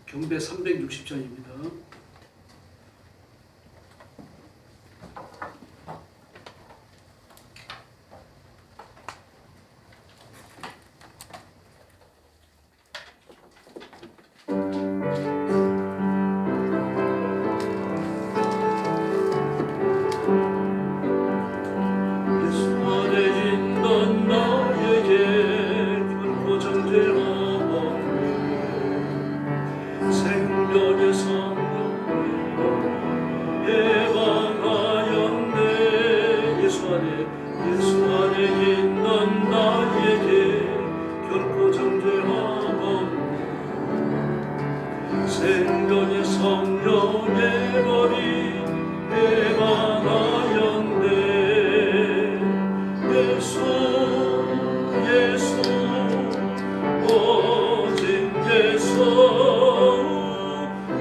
경배 360장입니다. 생명의 성령의 머리 해방하였네. 예수 예수 오직 예수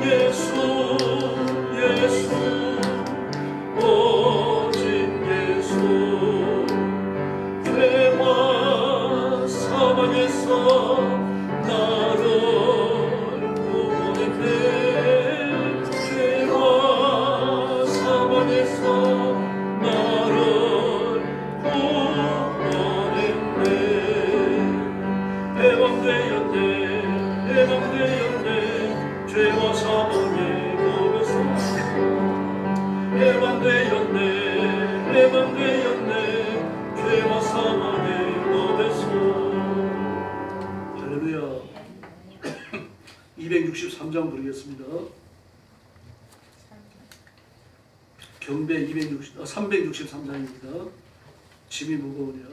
예수 예수 오직 예수 죄와 사망에서 나를 해방되었네. 죄와 사망의 법에서 해방되었네. 죄와 사망의 법에서. 할렐루야. 263장 부르겠습니다. 경배 363장입니다. 짐이 무거우냐.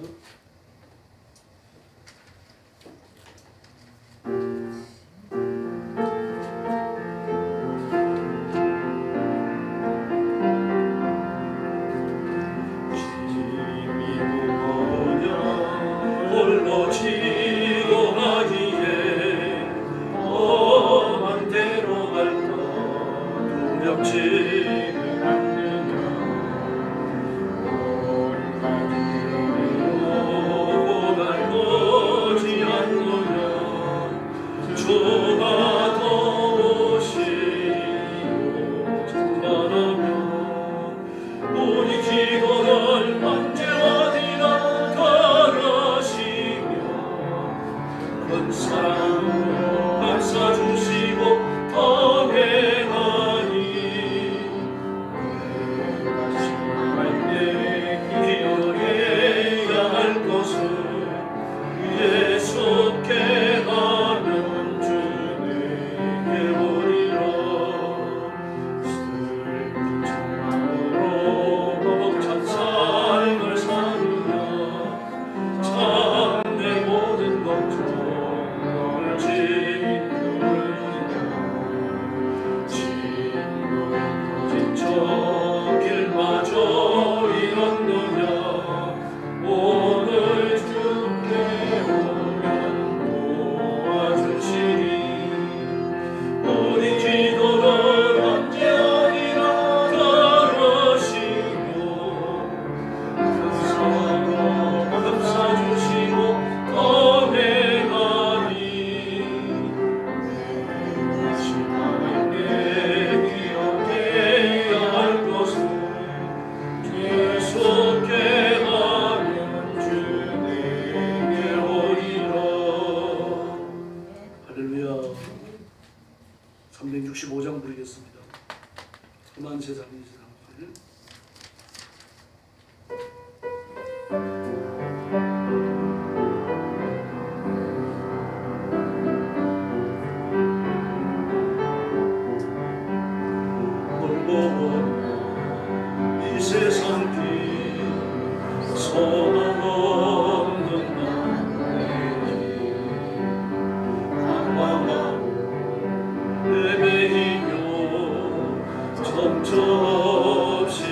할렐루야. 365장 부르겠습니다. 험한 세상이 세상을 이 세상 뒤 소망 없는 나에게 헤매이며 정처없이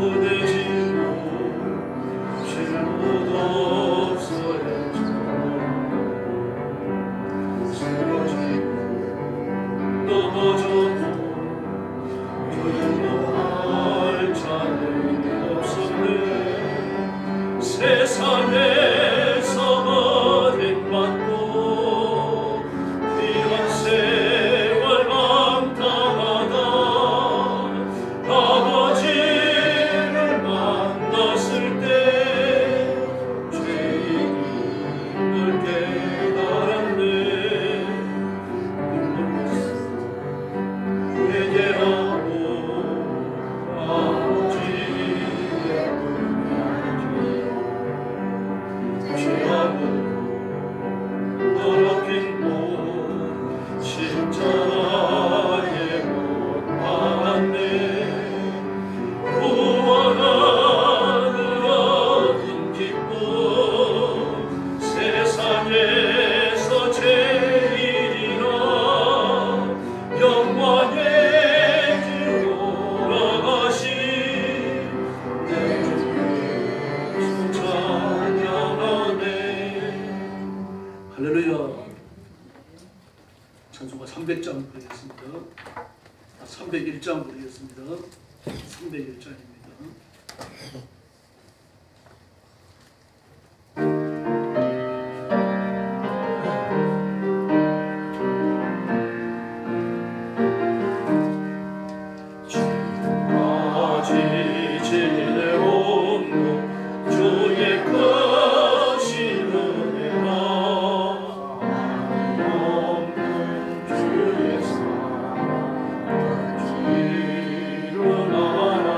무뎌지고 실못 없어야죠. 쓰러지고 넘어져도 돌려할 자는 없었네. 세상에서 버림받고 귀한 세월 감당하다 아버지를 만났을 때 죄인을 깨달았네. 회개하고 아버지의 죄하고 더럽힌 곳 십자가에 못 박았네. 구원을 얻은 기쁨 세상에서 제일이라 영광의 길 돌아가신 내 주 찬양하네. 할렐루야. 찬송가 300장 부르겠습니다. 301장 부르겠습니다. 301장입니다. 지금까지 지내온 주의 크신 은혜라 없는 주의 사랑 일어나네.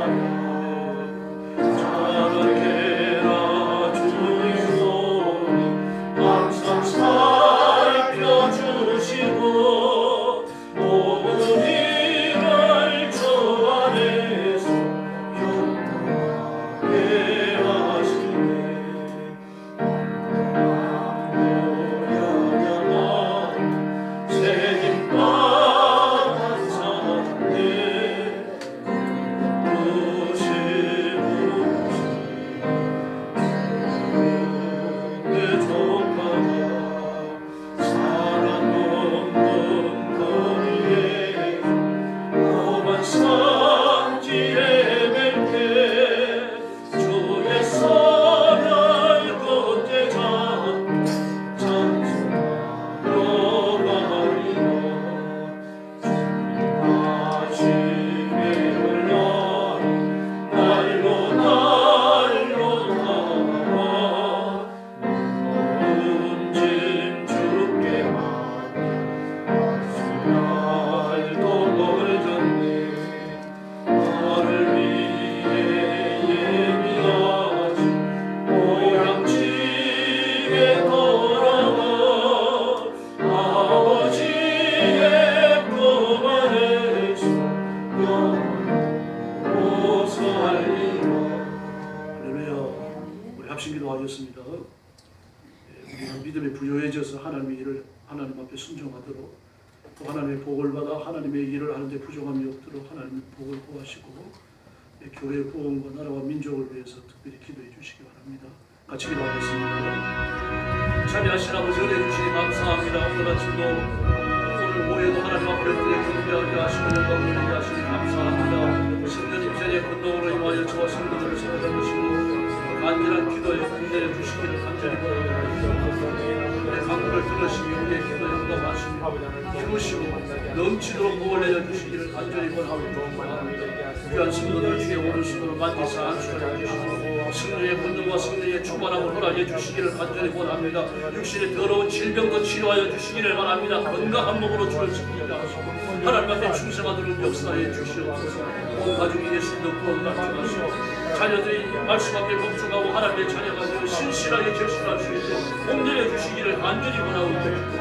자라게라 주의 손이 항상 살펴주시고 모든 일을 주 안에서 영원하게 하시네. 노련한 세임받은 사람들 내 조카가 사랑 없는 거리에 험한 산지에 멜게 주의 선을 걷게 찬송하러 가리라. 주님의 흘러리 날로 나와 모든 짐 주께 수날도 멀졌네. 나를 위해 예비하신 고향집에 돌아가 아버지의 품 안에서 영원히 살리라. 할렐루야. 우리 합심기도 하겠습니다. 우리가 믿음에 부여해져서 하나님의 일을 하나님 앞에 순종하도록 또 하나님의 복을 받아 하나님의 일을 하는데 부족함이 없도록 하나님의 복을 구하시고 교회의 구원과 나라와 민족을 위해서 특별히 기도해 주시기 바랍니다. 같이 기도하겠습니다. 참여하신 아버지 은혜 주시니 감사합니다. 오늘 아침도 오늘 오후에도 하나님 앞에 경배하게 하시고 영광 돌리게 하시니 감사합니다. 성령님 전에 권능으로 임하여 저와 성도들을 세워주시고 간절한 기도에 응대해 주시기를 간절히 바랍니다. 우리의 간구를 들으시며 우리의 기도에 응답하시며 기쁘시고 넘치도록 복을 내려주시기를 간절히 원합니다. 귀한 성도들 주의 오른손으로 만지사 안수하여 주시고 성령의 권능과 성령의 충만함을 허락해 주시기를 간절히 원합니다. 육신의 더러운 질병도 치료하여 주시기를 바랍니다. 건강한 몸으로 주를 지키게 하시고 하나님 앞에 충성하도록 역사해 주시옵소서. 온 가족이 예수님도 구원 받게 하시고 자녀들이 말씀 앞에 멈춰가고 하나님의 자녀가 되어 신실하게 결실할 수 있도록 옮겨 주시기를 간절히 원하고 있습니다.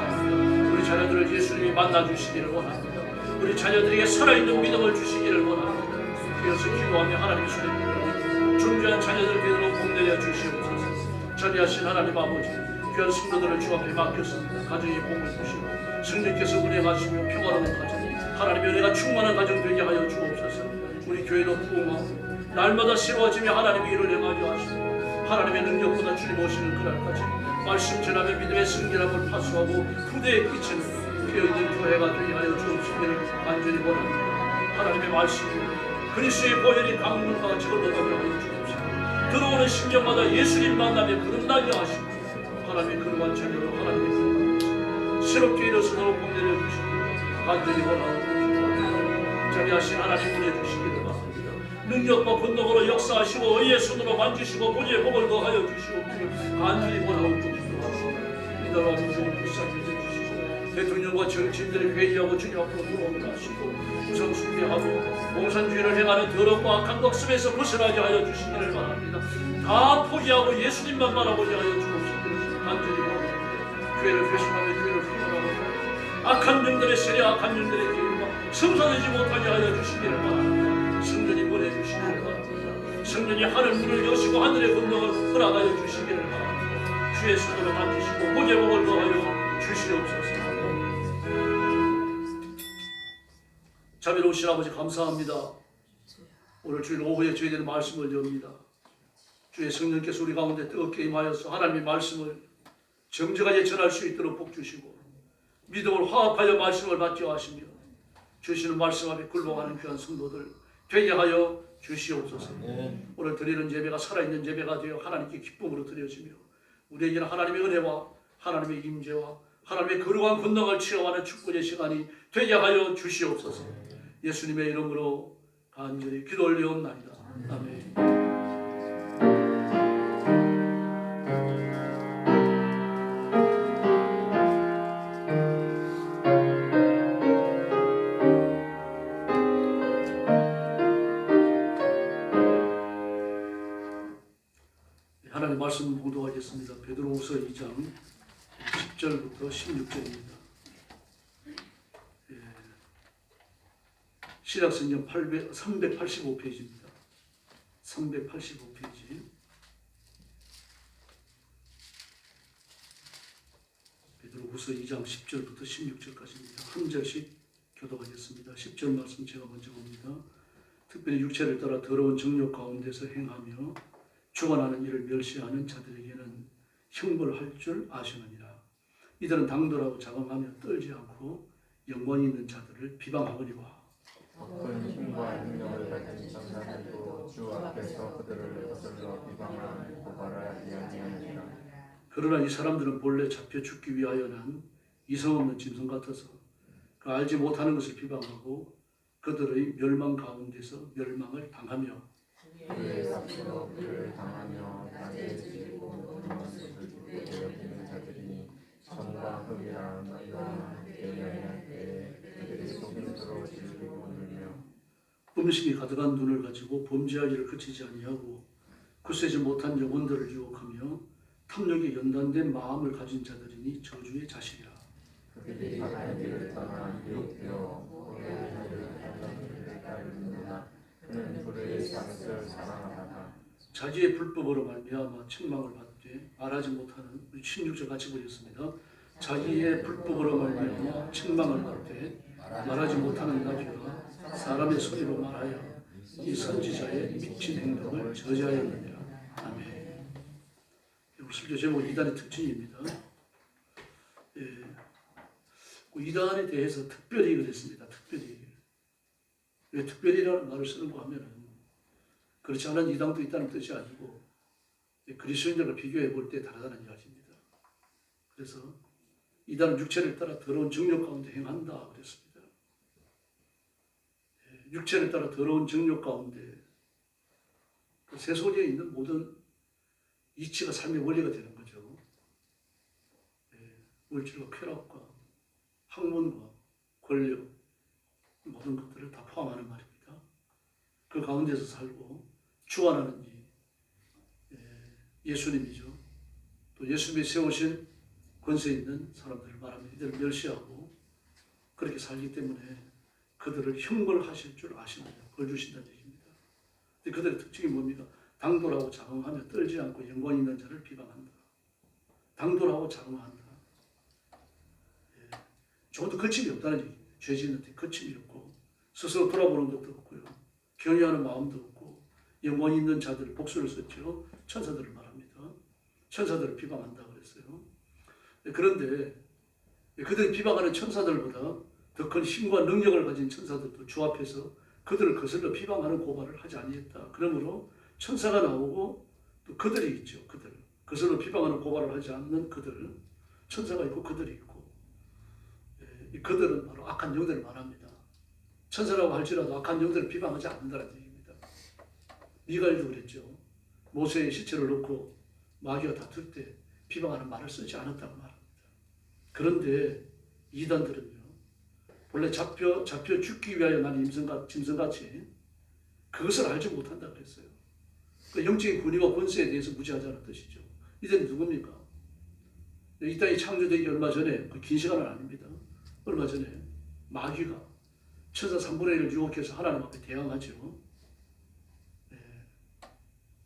우리 자녀들을 예수님이 만나 주시기를 원합니다. 우리 자녀들에게 살아있는 믿음을 주시기를 원합니다. 그래서 기도하며 하나님 손에 존귀한 자녀들 되도록 복내려 주시옵소서. 전리하신 하나님 아버지 귀한 성도들을 주 앞에 맡겼습니다. 가정에 복을 주시고 성령께서 운행하시며 평화로운 가정 하나님의 은혜가 충만한 가정 되게 하여 주옵소서. 우리 이 교회도 부흥하고 날마다 새로워지며 하나님의 일을 행하게 하시고 하나님의 능력보다 주님 오시는 그날까지 말씀 전하며 믿음의 승리함을 파수하고 후대에 끼치는 깨어있는 교회가 되게 하여 주옵시기를 간절히 원합니다. 하나님의 말씀으로 그리스도의 보혈이 강물과 같이 흘러가게 하여 주옵시고 들어오는 신경마다 예수님 만나며 거듭나게 하시고 하나님의 거룩한 자녀로 하나님의 거룩한 새롭게 일어서도록 복내려 주시고 간절히 원하옵니다. 자비하신 하나님 보내주시기를 바랍니다. 능력과 권능으로 역사하시고 의의 손으로 만지시고 본의 복을 더하여 주시옵기를 간절히 원하옵니다. 이 나라 무서운 불쌍히 해주시고 대통령과 정치인들의 회의하고 주님 앞으로 돌아오게 하시고 우상 숭배하고 공산주의를 행하는 더럽고 악한 것음에서 벗어나게 하여 주시기를 바랍니다. 다 포기하고 예수님만 바라보게 하여 주옵시기를 간절히 원합니다. 교회를 회심하며 교회를 회복하고 악한 영들의 세례 악한 영들의 계획과 성사되지 못하게 하여 주시기를 바랍니다. 성령이 보내주시기를 바랍니다. 성령이 하늘 문을 여시고 하늘의 권능을 허락하여 주시기를 바랍니다. 주의 손으로 만지시고 복의 복을 더하여 주시옵소서. 자비로우신 아버지 감사합니다. 오늘 주일 오후에 저희들의 말씀을 엽니다. 주의 성령께서 우리 가운데 뜨겁게 임하여서 하나님의 말씀을 정직하게 전할 수 있도록 복주시고 믿음을 화합하여 말씀을 받게 하시며 주시는 말씀 앞에 굴복하는 귀한 성도들 되게 하여 주시옵소서. 오늘 드리는 예배가 살아있는 예배가 되어 하나님께 기쁨으로 드려지며 우리에게는 하나님의 은혜와 하나님의 임재와 하나님의 거룩한 권능을 체험하는 축복의 시간이 되게 하여 주시옵소서. 예수님의 이름으로 간절히 기도 올리옵나이다. 아멘. 하나님 말씀 봉독하겠습니다. 베드로후서 2장 10절부터 16절입니다. 신약성경 385페이지입니다. 385페이지. 베드로후서 2장 10절부터 16절까지입니다. 한 절씩 교독하겠습니다. 10절 말씀 제가 먼저 봅니다. 특별히 육체를 따라 더러운 정욕 가운데서 행하며 주관하는 일을 멸시하는 자들에게는 형벌할 줄 아시느니라. 이들은 당돌하고 자강하며 떨지 않고 영광이 있는 자들을 비방하거니와 큰 힘과 능력을 가진 천사들도 주 앞에서 그들을 거슬러 비방하며 고발하지 아니하느니라. 그러나 이 사람들은 본래 잡혀 죽기 위하여 난 이성없는 짐승 같아서 그 알지 못하는 것을 비방하고 그들의 멸망 가운데서 멸망을 당하며 그의 삭시로 그를 당하며 땅에 지고 모든 것을 기쁘게 여기는 자들이니 천과 흙이라 너희와 함께 여행할 때에 그들이 속임수로 즐기고 놀며 음식이 가득한 눈을 가지고 범죄하기를 그치지 아니하고 굳세지 못한 영혼들을 유혹하며 탐욕에 연단된 마음을 가진 자들이니 저주의 자식이라. 그들이 악한 길을 떠나 유혹되어 고래의 길을 따르는구나. 그는 불의의 상을 사랑하다가 자기의 불법으로 말미암아 책망을 받되 말하지 못하는 16절 같이 보겠습니다. 자기의 불법으로 말미암아 책망을 받되 말하지 못하는 나귀가 사람의 소리로 말하여 이 선지자의 미친 행동을 저지하였느니라. 아멘. 설교 제목 이단의 특징입니다. 이단에 대해서 특별히 그랬습니다. 특별히. 왜 특별히라는 말을 쓰는가 하면은 그렇지 않은 이단도 있다는 뜻이 아니고 그리스도인들과 비교해 볼 때 다르다는 이야기입니다. 그래서 이단은 육체를 따라 더러운 정욕 가운데 행한다 그랬습니다. 육체를 따라 더러운 정욕 가운데 그 세속에 있는 모든 이치가 삶의 원리가 되는 거죠. 물질과 쾌락과 학문과 권력 모든 것들을 다 포함하는 말입니다. 그 가운데서 살고 주관하는 예수님이죠. 또 예수님이 세우신 권세 있는 사람들을 말합니다. 이들을 멸시하고 그렇게 살기 때문에 그들을 형벌하실 줄 아십니다. 벌 주신다는 얘기입니다. 근데 그들의 특징이 뭡니까? 당돌하고 자긍하며 떨지 않고 영광 있는 자를 비방한다. 당돌하고 자긍한다. 조금도 거침이 없다는 얘기입니다. 죄 짓는데 거침이 없고 스스로 돌아보는 것도 없고요. 경외하는 마음도 없고 영광 있는 자들, 복수를 썼죠. 천사들을 말합니다. 천사들을 비방한다 그랬어요. 그런데 그들이 비방하는 천사들보다 더 큰 힘과 능력을 가진 천사들도 주 앞에서 그들을 거슬러 비방하는 고발을 하지 아니했다. 그러므로 천사가 나오고 또 그들이 있죠. 그들 거슬러 비방하는 고발을 하지 않는 그들, 천사가 있고 그들이 있고, 이 그들은 바로 악한 영들을 말합니다. 천사라고 할지라도 악한 영들을 비방하지 않는다는 얘기입니다. 미가엘도 그랬죠. 모세의 시체를 놓고 마귀가 다툴 때 비방하는 말을 쓰지 않았다고 말합니다. 그런데 이단들은요, 원래 잡혀 죽기 위하여 난 짐승같이 그것을 알지 못한다 그랬어요. 그 영적인 권위와 권세에 대해서 무지하자는 뜻이죠. 이들은 누굽니까? 이 땅이 창조되기 얼마 전에, 그 긴 시간은 아닙니다. 얼마 전에 마귀가 천사 3분의 1을 유혹해서 하나님 앞에 대항하죠.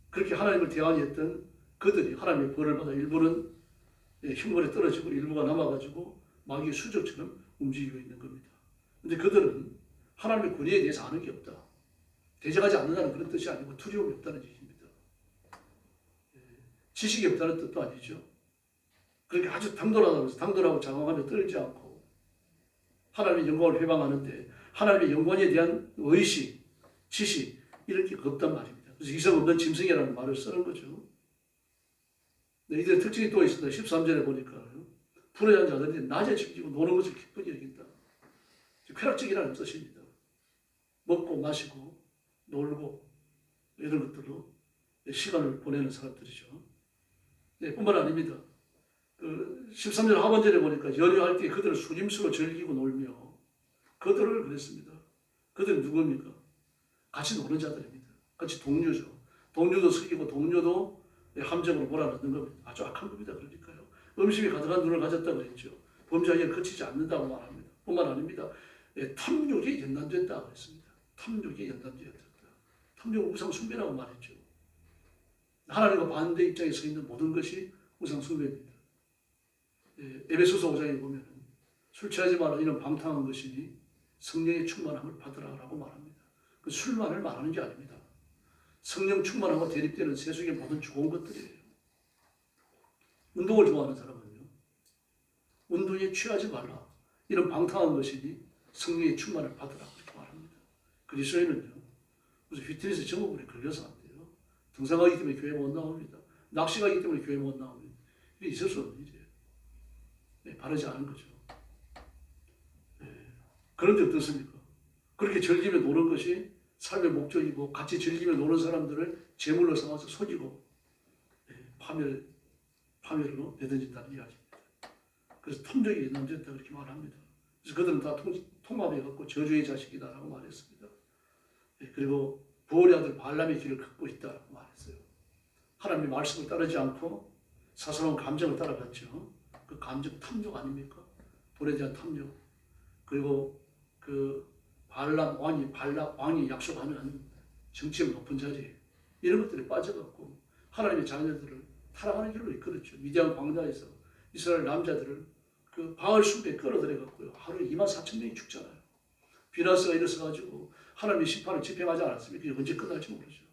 그렇게 하나님을 대항했던 그들이 하나님의 벌을 받아 일부는 형벌에 떨어지고 일부가 남아가지고 마귀의 수적처럼 움직이고 있는 겁니다. 그런데 그들은 하나님의 권위에 대해서 아는 게 없다. 대적하지 않는다는 그런 뜻이 아니고 두려움이 없다는 얘기입니다. 지식이 없다는 뜻도 아니죠. 그렇게 아주 당돌하고 장황하며 떨지 않고 하나님의 영광을 회방하는데 하나님의 영광에 대한 의식, 지식 이런 게 없단 말입니다. 그래서 이성 없는 짐승이라는 말을 쓰는 거죠. 네, 이들의 특징이 또 있습니다. 13절에 보니까 불의한 자들이 낮에 즐기고 노는 것을 기쁘게 여긴다. 쾌락적이라는 뜻입니다. 먹고 마시고 놀고 이런 것들로 시간을 보내는 사람들이죠. 네, 뿐만 아닙니다. 그 13절 하반절에 보니까 연휴할 때 그들을 수짐수로 즐기고 놀며 그들을 그랬습니다. 그들은 누굽니까? 같이 노는 자들입니다. 같이 동료죠. 동료도 속이고 동료도 함정으로 몰아넣는 겁니다. 아주 악한 겁니다. 그러니까요. 음식이 가득한 눈을 가졌다고 그랬죠. 범죄하기를 그치지 않는다고 말합니다. 뿐만 아닙니다. 탐욕에 연단된다 그랬습니다. 탐욕에 연단되었다. 탐욕은 우상 숭배라고 말했죠. 하나님과 반대 입장에 서 있는 모든 것이 우상 숭배입니다. 에베소서 5장에 보면 술 취하지 마라 이는 방탕한 것이니 성령의 충만함을 받으라라고 말합니다. 그 술만을 말하는 게 아닙니다. 성령 충만함과 대립되는 세속의 모든 좋은 것들이에요. 운동을 좋아하는 사람은요, 운동에 취하지 말라 이런 방탕한 것이니 성령의 충만을 받으라 그렇게 말합니다. 그리스도인은요, 무슨 피트니스 정보물에 걸려서 안 돼요. 등산하기 때문에 교회 못 나옵니다. 낚시가기 때문에 교회 못 나옵니다. 이게 있을 수 없는 일이에요. 바르지 않은 거죠. 그런데 어떻습니까? 그렇게 즐기며 노는 것이 삶의 목적이고 같이 즐기며 노는 사람들을 제물로 삼아서 속이고 파멸로 내던진다는 이야기입니다. 그래서 탐욕에 연단됐다 그렇게 말합니다. 그래서 그들은 다 통합해갖고 저주의 자식이다라고 말했습니다. 그리고 부올의 아들 발람의 길을 걷고 있다라고 말했어요. 하나님의 말씀을 따르지 않고 사사로운 감정을 따라갔죠. 그 감정 탐욕 아닙니까? 돈에 대한 탐욕. 그리고 그 발락 왕이 약속하는 정치의 높은 자리 이런 것들에 빠져갖고 하나님의 자녀들을 타락하는 길로 이끌었죠. 미디안 광야에서 이스라엘 남자들을 그 바알 숲에 끌어들여갖고요. 하루에 24,000명이 죽잖아요. 비나스가 일어서가지고 하나님의 심판을 집행하지 않았습니까? 그게 언제 끝날지 모르죠.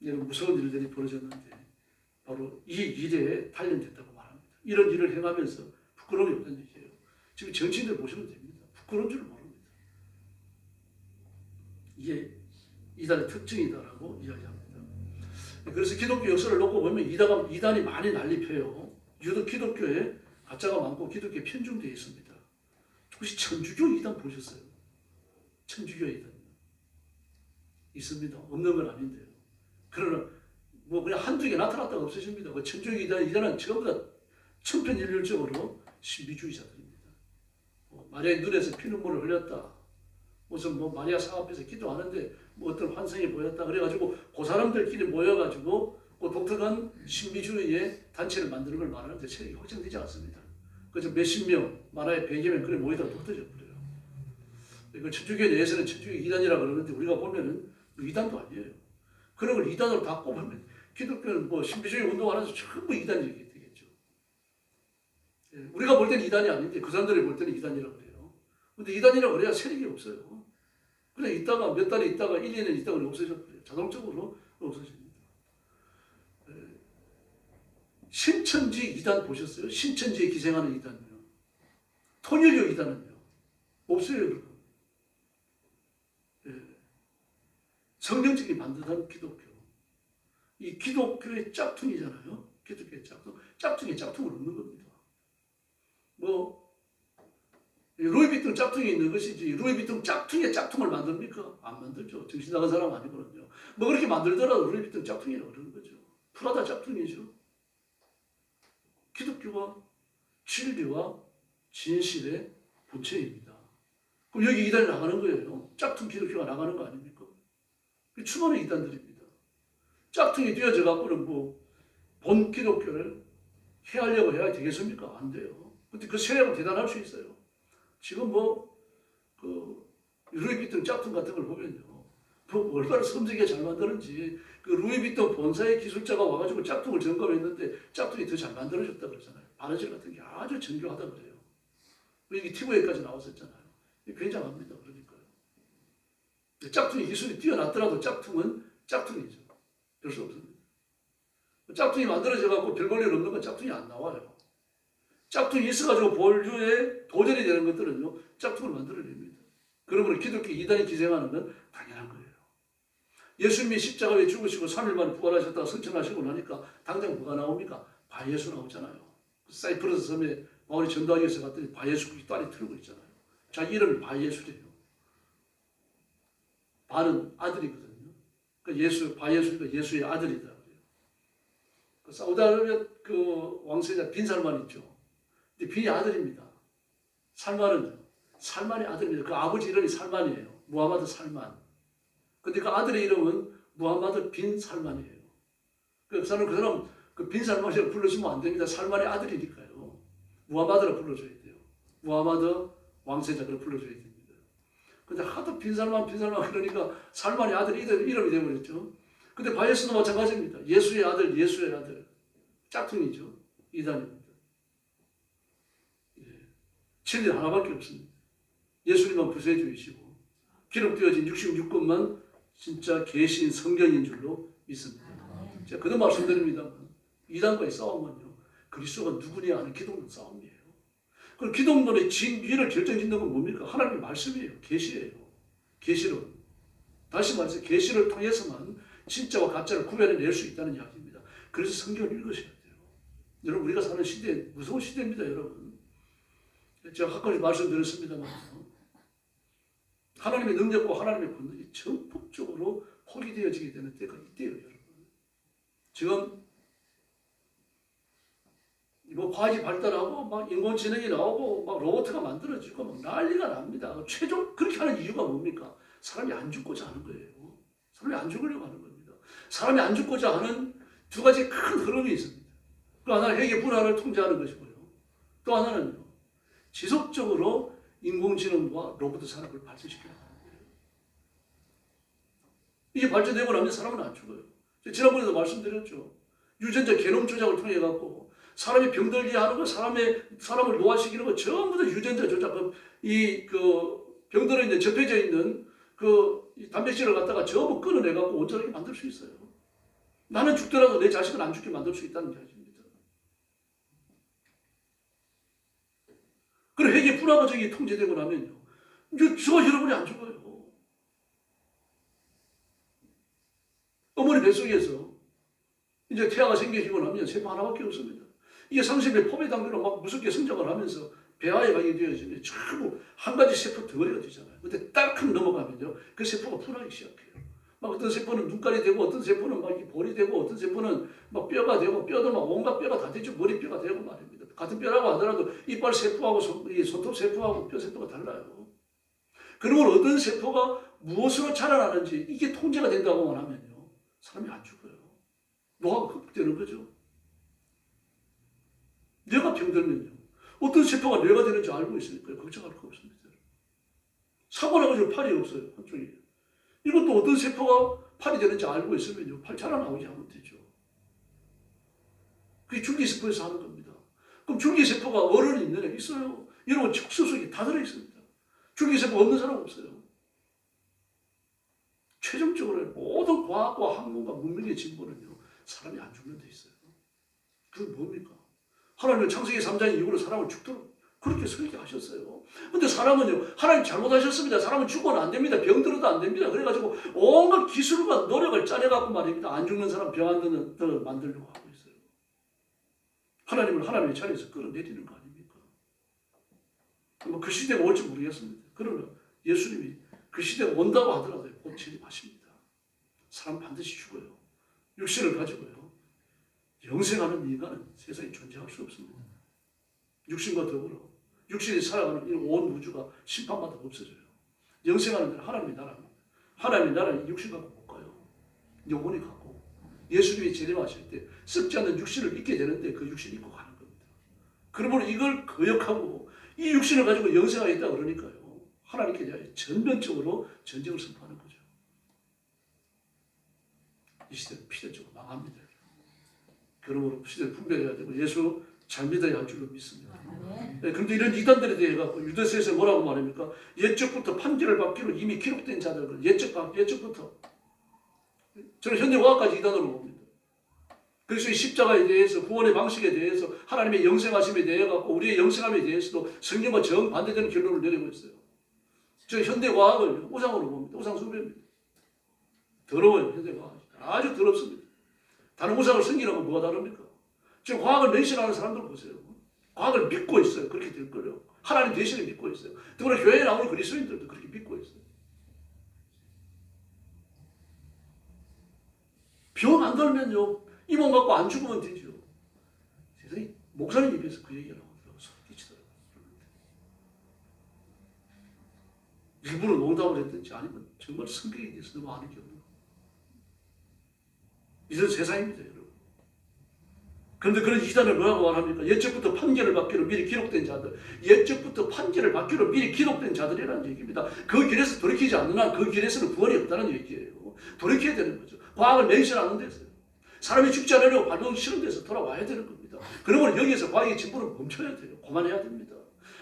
이런 무서운 일들이 벌어졌는데 바로 이 일에 단련됐다고 말합니다. 이런 일을 행하면서 부끄러움이 없는 얘기예요. 지금 정치인들 보시면 됩니다. 부끄러운 줄 모릅니다. 이게 이단의 특징이다라고 이야기합니다. 그래서 기독교 역사를 놓고 보면 이단이 많이 난립해요. 유독 기독교에 가짜가 많고 기독교에 편중되어 있습니다. 혹시 천주교 이단 보셨어요? 천주교 이단 있습니다. 없는 건 아닌데요. 그러나 뭐 그냥 한두 개 나타났다가 없어집니다. 그 천주교 이단은 전부 다 천편일률적으로 신비주의자들입니다. 마리아의 눈에서 피눈물을 흘렸다. 무슨 뭐 마리아 상 앞에서 기도하는데 뭐 어떤 환상이 보였다. 그래가지고 그 사람들끼리 모여가지고 그 독특한 신비주의의 단체를 만드는 걸 말하는데 체력이 확정되지 않습니다. 그래서 몇십 명, 만화의 100여 명 그래 모이다가 독터져 버려요. 그 천주교에 대해서는 천주교 이단이라 그러는데 우리가 보면은 이단도 아니에요. 그런 걸 이단으로 다 꼽으면 기독교는 뭐 신비주의 운동하면서 전부 이단이 되겠죠. 우리가 볼 때는 이단이 아닌데 그 사람들이 볼 때는 이단이라고 그래요. 근데 이단이라고 그래야 세력이 없어요. 그냥 있다가 몇 달 있다가 1, 2년 있다가 없어져버려요. 자동적으로 없어집니다. 신천지 이단 보셨어요? 신천지에 기생하는 이단이요. 통일교 이단은요. 없어요, 여러분. 성경적인 반듯한 기독교. 이 기독교의 짝퉁이잖아요. 기독교의 짝퉁. 짝퉁에 짝퉁을 없는 겁니다. 루이비통 짝퉁이 있는 것이지 루이비통 짝퉁에 짝퉁을 만듭니까? 안 만들죠. 정신 나간 사람 아니거든요. 그렇게 만들더라도 루이비통 짝퉁이라고 그러는 거죠. 프라다 짝퉁이죠. 기독교가 진리와 진실의 본체입니다. 그럼 여기 이단이 나가는 거예요. 짝퉁 기독교가 나가는 거 아닙니까? 추모는 이단들입니다. 짝퉁이 되어져 갖고는 본 기독교를 해하려고 해야 되겠습니까? 안 돼요. 근데 그 세력은 대단할 수 있어요. 지금 루이비통 짝퉁 같은 걸 보면요. 얼마나 섬세하게 잘 만드는지, 루이비통 본사의 기술자가 와가지고 짝퉁을 점검했는데 짝퉁이 더 잘 만들어졌다 그러잖아요. 바느질 같은 게 아주 정교하다 그래요. 여기 TV에까지 나왔었잖아요. 굉장합니다. 그러니까요. 짝퉁이 기술이 뛰어났더라도 짝퉁은 짝퉁이죠. 별 수 없습니다. 짝퉁이 만들어져갖고 별 볼일 없는 건 짝퉁이 안 나와요. 짝퉁이 있어가지고 본류에 도전이 되는 것들은요, 짝퉁을 만들어냅니다. 그러므로 기독교 이단이 기생하는 건 당연한 거예요. 예수님이 십자가에 죽으시고 3일 만에 부활하셨다가 승천하시고 나니까 당장 뭐가 나옵니까? 바예수 나오잖아요. 사이프러스 섬에 바울이 전도하기 위해서 갔더니 바예수 딸이 틀고 있잖아요. 자기 이름이 바예수래요. 바는 아들이거든요. 바예수가 예수의 아들이다. 사우디아라비아 왕세자 빈 살만 있죠. 근데 빈이 아들입니다. 살만의 아들입니다. 그 아버지 이름이 살만이에요. 무하마드 살만. 근데 그 아들의 이름은 무하마드 빈 살만이에요. 그 사람 빈 살만이라고 불러주면 안 됩니다. 살만의 아들이니까요. 무하마드라 불러줘야 돼요. 무하마드 왕세자를 불러줘야 됩니다. 근데 하도 빈 살만 그러니까 살만의 아들 이름이 되어버렸죠. 근데 바예수도 마찬가지입니다. 예수의 아들. 짝퉁이죠. 이단입니다. 진리 하나밖에 없습니다. 예수님만 구세주이시고 기록되어진 66권만 진짜 계신 성경인 줄로 믿습니다. 제가 그도 말씀드립니다만 이단과의 싸움은요. 그리스도가 누구냐 하는 기독론 싸움이에요. 그럼 기독론의 진위를 결정짓는 건 뭡니까? 하나님의 말씀이에요. 계시예요. 계시론. 다시 말해서 계시를 통해서만 진짜와 가짜를 구별해낼 수 있다는 이야기입니다. 그래서 성경을 읽으셔야 돼요. 여러분 우리가 사는 시대 무서운 시대입니다. 여러분. 제가 가끔씩 말씀드렸습니다만 하나님의 능력과 하나님의 권능이 전폭적으로 포기되어지게 되는 때가 있대요. 여러분. 지금 과학이 발달하고 막 인공지능이 나오고 막 로봇가 만들어지고 막 난리가 납니다. 최종 그렇게 하는 이유가 뭡니까? 사람이 안 죽고자 하는 거예요. 사람이 안 죽으려고 하는 겁니다. 사람이 안 죽고자 하는 두 가지 큰 흐름이 있습니다. 또 하나는 회계 분할을 통제하는 것이고요. 또 하나는요. 지속적으로 인공지능과 로봇 산업을 발전시켜야 하는 거예요. 이게 발전되고 나면 사람은 안 죽어요. 지난번에도 말씀드렸죠. 유전자 게놈 조작을 통해 갖고 사람이 병들게 하는 거, 사람을 노화시키는 거 전부 다 유전자 조작. 병들어 있는 접해져 있는 이 단백질을 갖다가 전부 끊어내 갖고 온전하게 만들 수 있어요. 나는 죽더라도 내 자식을 안 죽게 만들 수 있다는 이야기입니다. 그리고 회계 불화가적이 통제되고 나면요. 저와 여러분이 안 죽어요. 어머니 뱃속에서 이제 태아가 생기고 나면 세포 하나밖에 없습니다. 이게 상세포의 포배 단계로 막 무섭게 성장을 하면서 배아에 가게 되어지면 전부 한 가지 세포 덩어리가 되잖아요. 근데 딱한 넘어가면요. 그 세포가 분화하기 시작해요. 막 어떤 세포는 눈깔이 되고 어떤 세포는 막 볼이 되고 어떤 세포는 막 뼈가 되고 뼈도 막 온갖 뼈가 다 되죠. 머리뼈가 되고 말입니다. 같은 뼈라고 하더라도 이빨 세포하고 손톱 세포하고 뼈 세포가 달라요. 그러면 어떤 세포가 무엇으로 자라나는지 이게 통제가 된다고만 하면요. 사람이 안 죽어요. 노화가 극복되는 거죠. 뇌가 병들면요. 어떤 세포가 뇌가 되는지 알고 있으니까 걱정할 거 없습니다. 사고 나가지고 팔이 없어요. 한쪽이. 이것도 어떤 세포가 팔이 되는지 알고 있으면요. 팔 자라나오게 하면 되죠. 그게 줄기세포에서 하는 겁니다. 그럼 줄기세포가 어른이 있는 애 있어요. 여러분 척수 속에 다 들어있습니다. 줄기세포 없는 사람 없어요. 최종적으로 모든 과학과 학문과 문명의 진보는요, 사람이 안 죽는 데 있어요. 그건 뭡니까? 하나님은 창세기 3장 이후로 사람을 죽도록 그렇게 설계하셨어요. 근데 사람은요, 하나님 잘못하셨습니다. 사람은 죽어는 안 됩니다. 병들어도 안 됩니다. 그래가지고 온갖 기술과 노력을 짜내갖고 말입니다. 안 죽는 사람, 병 안 드는 사람 만들려고 하고 있어요. 하나님을 하나님의 자리에서 끌어내리는 거 아닙니까? 뭐 그 시대가 올지 모르겠습니다. 그러나 예수님이 그 시대가 온다고 하더라도 곧 진입하십니다. 사람 반드시 죽어요. 육신을 가지고요. 영생하는 인간은 세상에 존재할 수 없습니다. 육신과 더불어 육신이 살아가는 이 온 우주가 심판마다 없어져요. 영생하는 데는 하나님의 나라입니다. 하나님의 나라는 육신 갖고 못 가요. 영혼이 갖고 예수님이 재림하실 때 썩지 않는 육신을 입게 되는데 그 육신을 입고 가는 겁니다. 그러므로 이걸 거역하고 이 육신을 가지고 영생하겠다 그러니까요. 하나님께 대하여 전면적으로 전쟁을 선포하는 거죠. 이 시대는 필연적으로 망합니다. 그러므로 시대를 분별해야 되고 예수 잘 믿어야 할 줄로 믿습니다. 네, 그런데 이런 이단들에 대해 갖고 유대서에서 뭐라고 말합니까? 옛적부터 판결을 받기로 이미 기록된 자들, 옛적부터 저는 현대과학까지 이단으로 봅니다. 그래서 이 십자가에 대해서 구원의 방식에 대해서 하나님의 영생하심에 대해 갖고 우리의 영생함에 대해서도 성경과 정반대되는 결론을 내리고 있어요. 저 현대과학을 우상으로 봅니다. 우상숭배입니다. 더러워요. 현대과학이 아주 더럽습니다. 다른 우상을 섬기라고 뭐가 다릅니까? 지금 과학을 맹신하는 사람들 보세요. 과학을 믿고 있어요. 그렇게 될 거예요. 하나님 대신에 믿고 있어요. 더불어 교회에 나오는 그리스도인들도 그렇게 믿고 있어요. 병 안 들면요, 이 몸 갖고 안 죽으면 되죠. 세상에 목사님 입에서 그 얘기를 하고 소름 끼치더라고요. 일부러 농담을 했든지 아니면 정말 성경에 대해서 너무 아는 게 없는 거예요. 이런 세상입니다, 여러분. 그런데 그런 이단을 뭐라고 말합니까? 옛적부터 판결을 받기로 미리 기록된 자들. 옛적부터 판결을 받기로 미리 기록된 자들이라는 얘기입니다. 그 길에서 돌이키지 않는 한 그 길에서는 구원이 없다는 얘기예요. 돌이켜야 되는 거죠. 과학을 맹신하는 데서요. 사람이 죽지 않으려고 발명 싫은 데서 돌아와야 되는 겁니다. 그러면 여기에서 과학의 진보를 멈춰야 돼요. 그만해야 됩니다.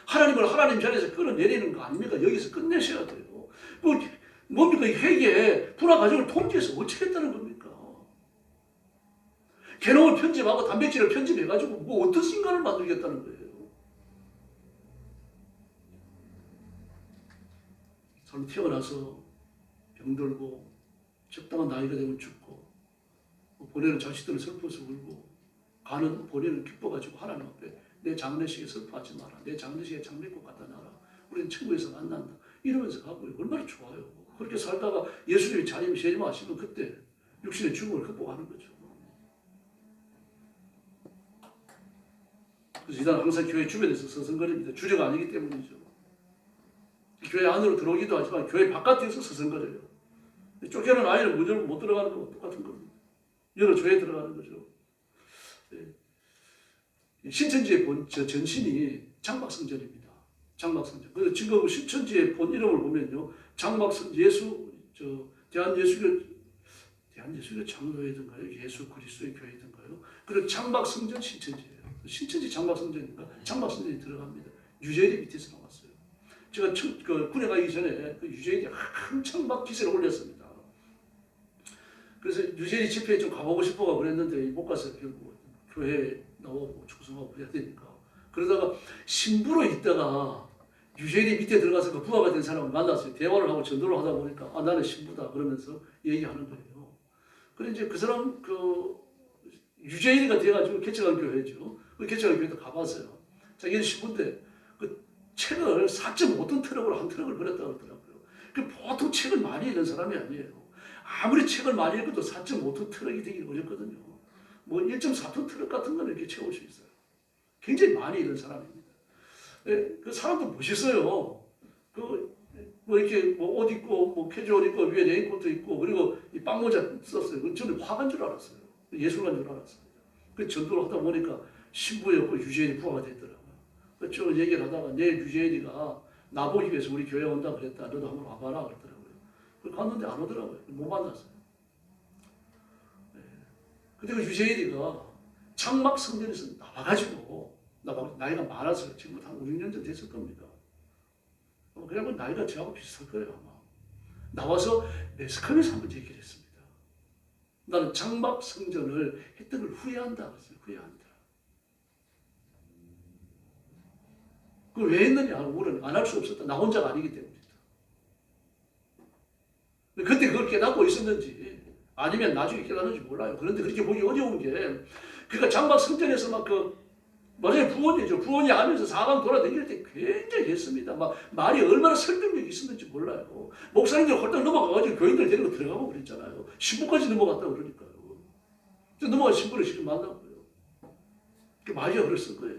하나님을 하나님 자리에서 끌어내리는 거 아닙니까? 여기서 끝내셔야 돼요. 뭡니까? 이 회계에 분화 과정을 통제해서 어떻게 했다는 겁니까? 게놈을 편집하고 단백질을 편집해가지고 뭐 어떤 인간을 만들겠다는 거예요. 사람 태어나서 병들고 적당한 나이가 되면 죽고 보내는 자식들은 슬퍼서 울고 가는 보내는 기뻐가지고 하나님 앞에 내 장례식에 슬퍼하지 마라. 내 장례식에 장미꽃 갖다 놔라. 우리는 천국에서 만난다. 이러면서 가고요. 얼마나 좋아요. 그렇게 살다가 예수님이 재림하시면 그때 육신의 죽음을 극복하는 거죠. 그래서 이단 항상 교회 주변에서 서성거립니다. 주제가 아니기 때문이죠. 교회 안으로 들어오기도 하지만 교회 바깥에서 서성거려요. 쫓겨난 아이는 문 열고 못 들어가는 거와 똑같은 겁니다. 열어줘야 들어가는 거죠. 신천지의 전신이 장막성전입니다. 장막성전. 그래서 지금 신천지의 본 이름을 보면요, 장막성 대한예수교 장로회든가요, 예수 그리스도의 교회든가요. 그리고 장막성전 신천지예요. 신천지 장막성전인가? 장막성전이 들어갑니다. 유재일이 밑에서 나왔어요. 제가 군에 가기 전에 그 유재일이 한창 막 기세를 올렸습니다. 그래서 유재일이 집회에 좀 가보고 싶어가 그랬는데 못 갔어요. 결국 교회에 나오고 축성하고 그래야 되니까. 그러다가 신부로 있다가 유재일이 밑에 들어가서 그 부하가 된 사람을 만났어요. 대화를 하고 전도를 하다 보니까 아 나는 신부다 그러면서 얘기하는 거예요. 그래 이제 그 사람 유재일이가 돼가지고 개척한 교회죠. 그 개척한 교회도 가봤어요. 자기는 신부인데 그 책을 4.5톤 트럭으로 한 트럭을 버렸다고 그러더라고요. 그 보통 책을 많이 읽는 사람이 아니에요. 아무리 책을 많이 읽어도 4.5톤 트럭이 되기 어렵거든요. 뭐 1.4톤 트럭 같은 거는 이렇게 채울 수 있어요. 굉장히 많이 읽는 사람입니다. 그 사람도 멋있어요. 뭐 이렇게 뭐 옷 입고 뭐 캐주얼 입고 위에 레인코트 입고 그리고 이 빵모자 썼어요. 저는 화가인 줄 알았어요. 예술가인 줄 알았어요. 그 전도를 하다 보니까 신부였고 유재일이 부하가 됐더라고요. 쭉 얘기를 하다가 내일 유재일이가 나보기 위해서 우리 교회 온다 그랬다. 너도 한번 와봐라 그러더라고요. 갔는데 안 오더라고요. 못 만났어요. 근데 그 유재일이가 장막 성전에서 나와가지고 나이가 많아서 지금 한 5, 6년 전 됐을 겁니다. 그래고 나이가 저하고 비슷할 거예요 아마. 나와서 매스컴에서 한번 얘기를 했습니다. 나는 장막 성전을 했던 걸 후회한다. 후회한다. 그걸 왜 했느냐? 우리는 안 할 수 없었다. 나 혼자가 아니기 때문이다. 그때 그걸 깨닫고 있었는지 아니면 나중에 깨닫는지 몰라요. 그런데 그렇게 보기 어려운 게 그러니까 장막 성전에서 막 맞아요. 부원이죠. 부원이 하면서 사방 돌아다닐 때 굉장히 했습니다. 막 말이 얼마나 설득력이 있었는지 몰라요. 목사님들 홀딱 넘어가가지고 교인들 데리고 들어가고 그랬잖아요. 신부까지 넘어갔다고 그러니까요. 넘어가 신부를 직접 만나고요. 말이 어렸을 거예요.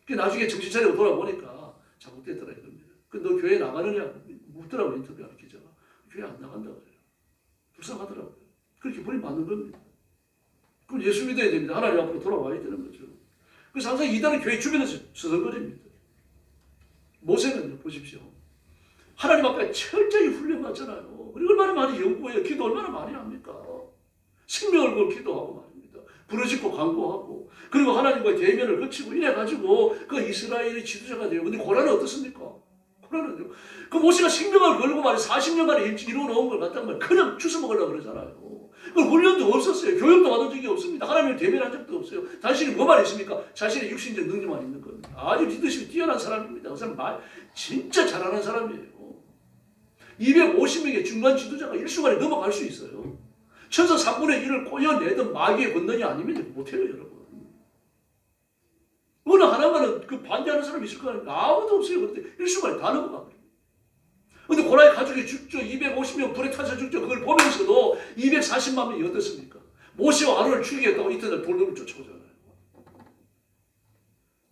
나중에 정신 차리고 돌아보니까 잘못됐더라 이겁니다. 너 교회 나가느냐? 묻더라고요. 인터뷰하는 기자가. 교회 안 나간다고 해요. 불쌍하더라고요. 그렇게 본이 맞는 겁니다. 그럼 예수 믿어야 됩니다. 하나님 앞으로 돌아와야 되는 거죠. 그래서 항상 이단은 교회 주변에서 서성거립니다. 모세는요, 보십시오. 하나님 앞에 철저히 훈련받잖아요. 그리고 얼마나 많이 연구해요. 기도 얼마나 많이 합니까? 생명을 걸고 기도하고 말입니다. 부르짖고 간구하고 그리고 하나님과의 대면을 거치고 이래가지고 그 이스라엘의 지도자가 돼요. 근데 고란은 어떻습니까? 고란은요. 그 모세가 생명을 걸고 말이 40년간에 이루어놓은 걸 갖다가 말 그냥 주워 먹으려고 그러잖아요. 그 훈련도 없었어요. 교육도 받은 적이 없습니다. 하나님을 대면한 적도 없어요. 자신이 뭐만 있습니까? 자신의 육신적 능력만 있는 겁니다. 아주 리더십이 뛰어난 사람입니다. 그 사람 말 진짜 잘하는 사람이에요. 250명의 중간 지도자가 일순간에 넘어갈 수 있어요. 천사 3분의 1을 꼬여내던 마귀의 권능이 아니면 못해요, 여러분. 어느 하나만은 그 반대하는 사람이 있을 거 아닙니까? 아무도 없어요. 그런데 일순간에 다 넘어가. 근데 고라의 가족이 죽죠. 250명 불에 타서 죽죠. 그걸 보면서도 240만 명이 어떻습니까? 모세와 아론을 죽이겠다고 이튿날 돌돔을 쫓아오잖아요.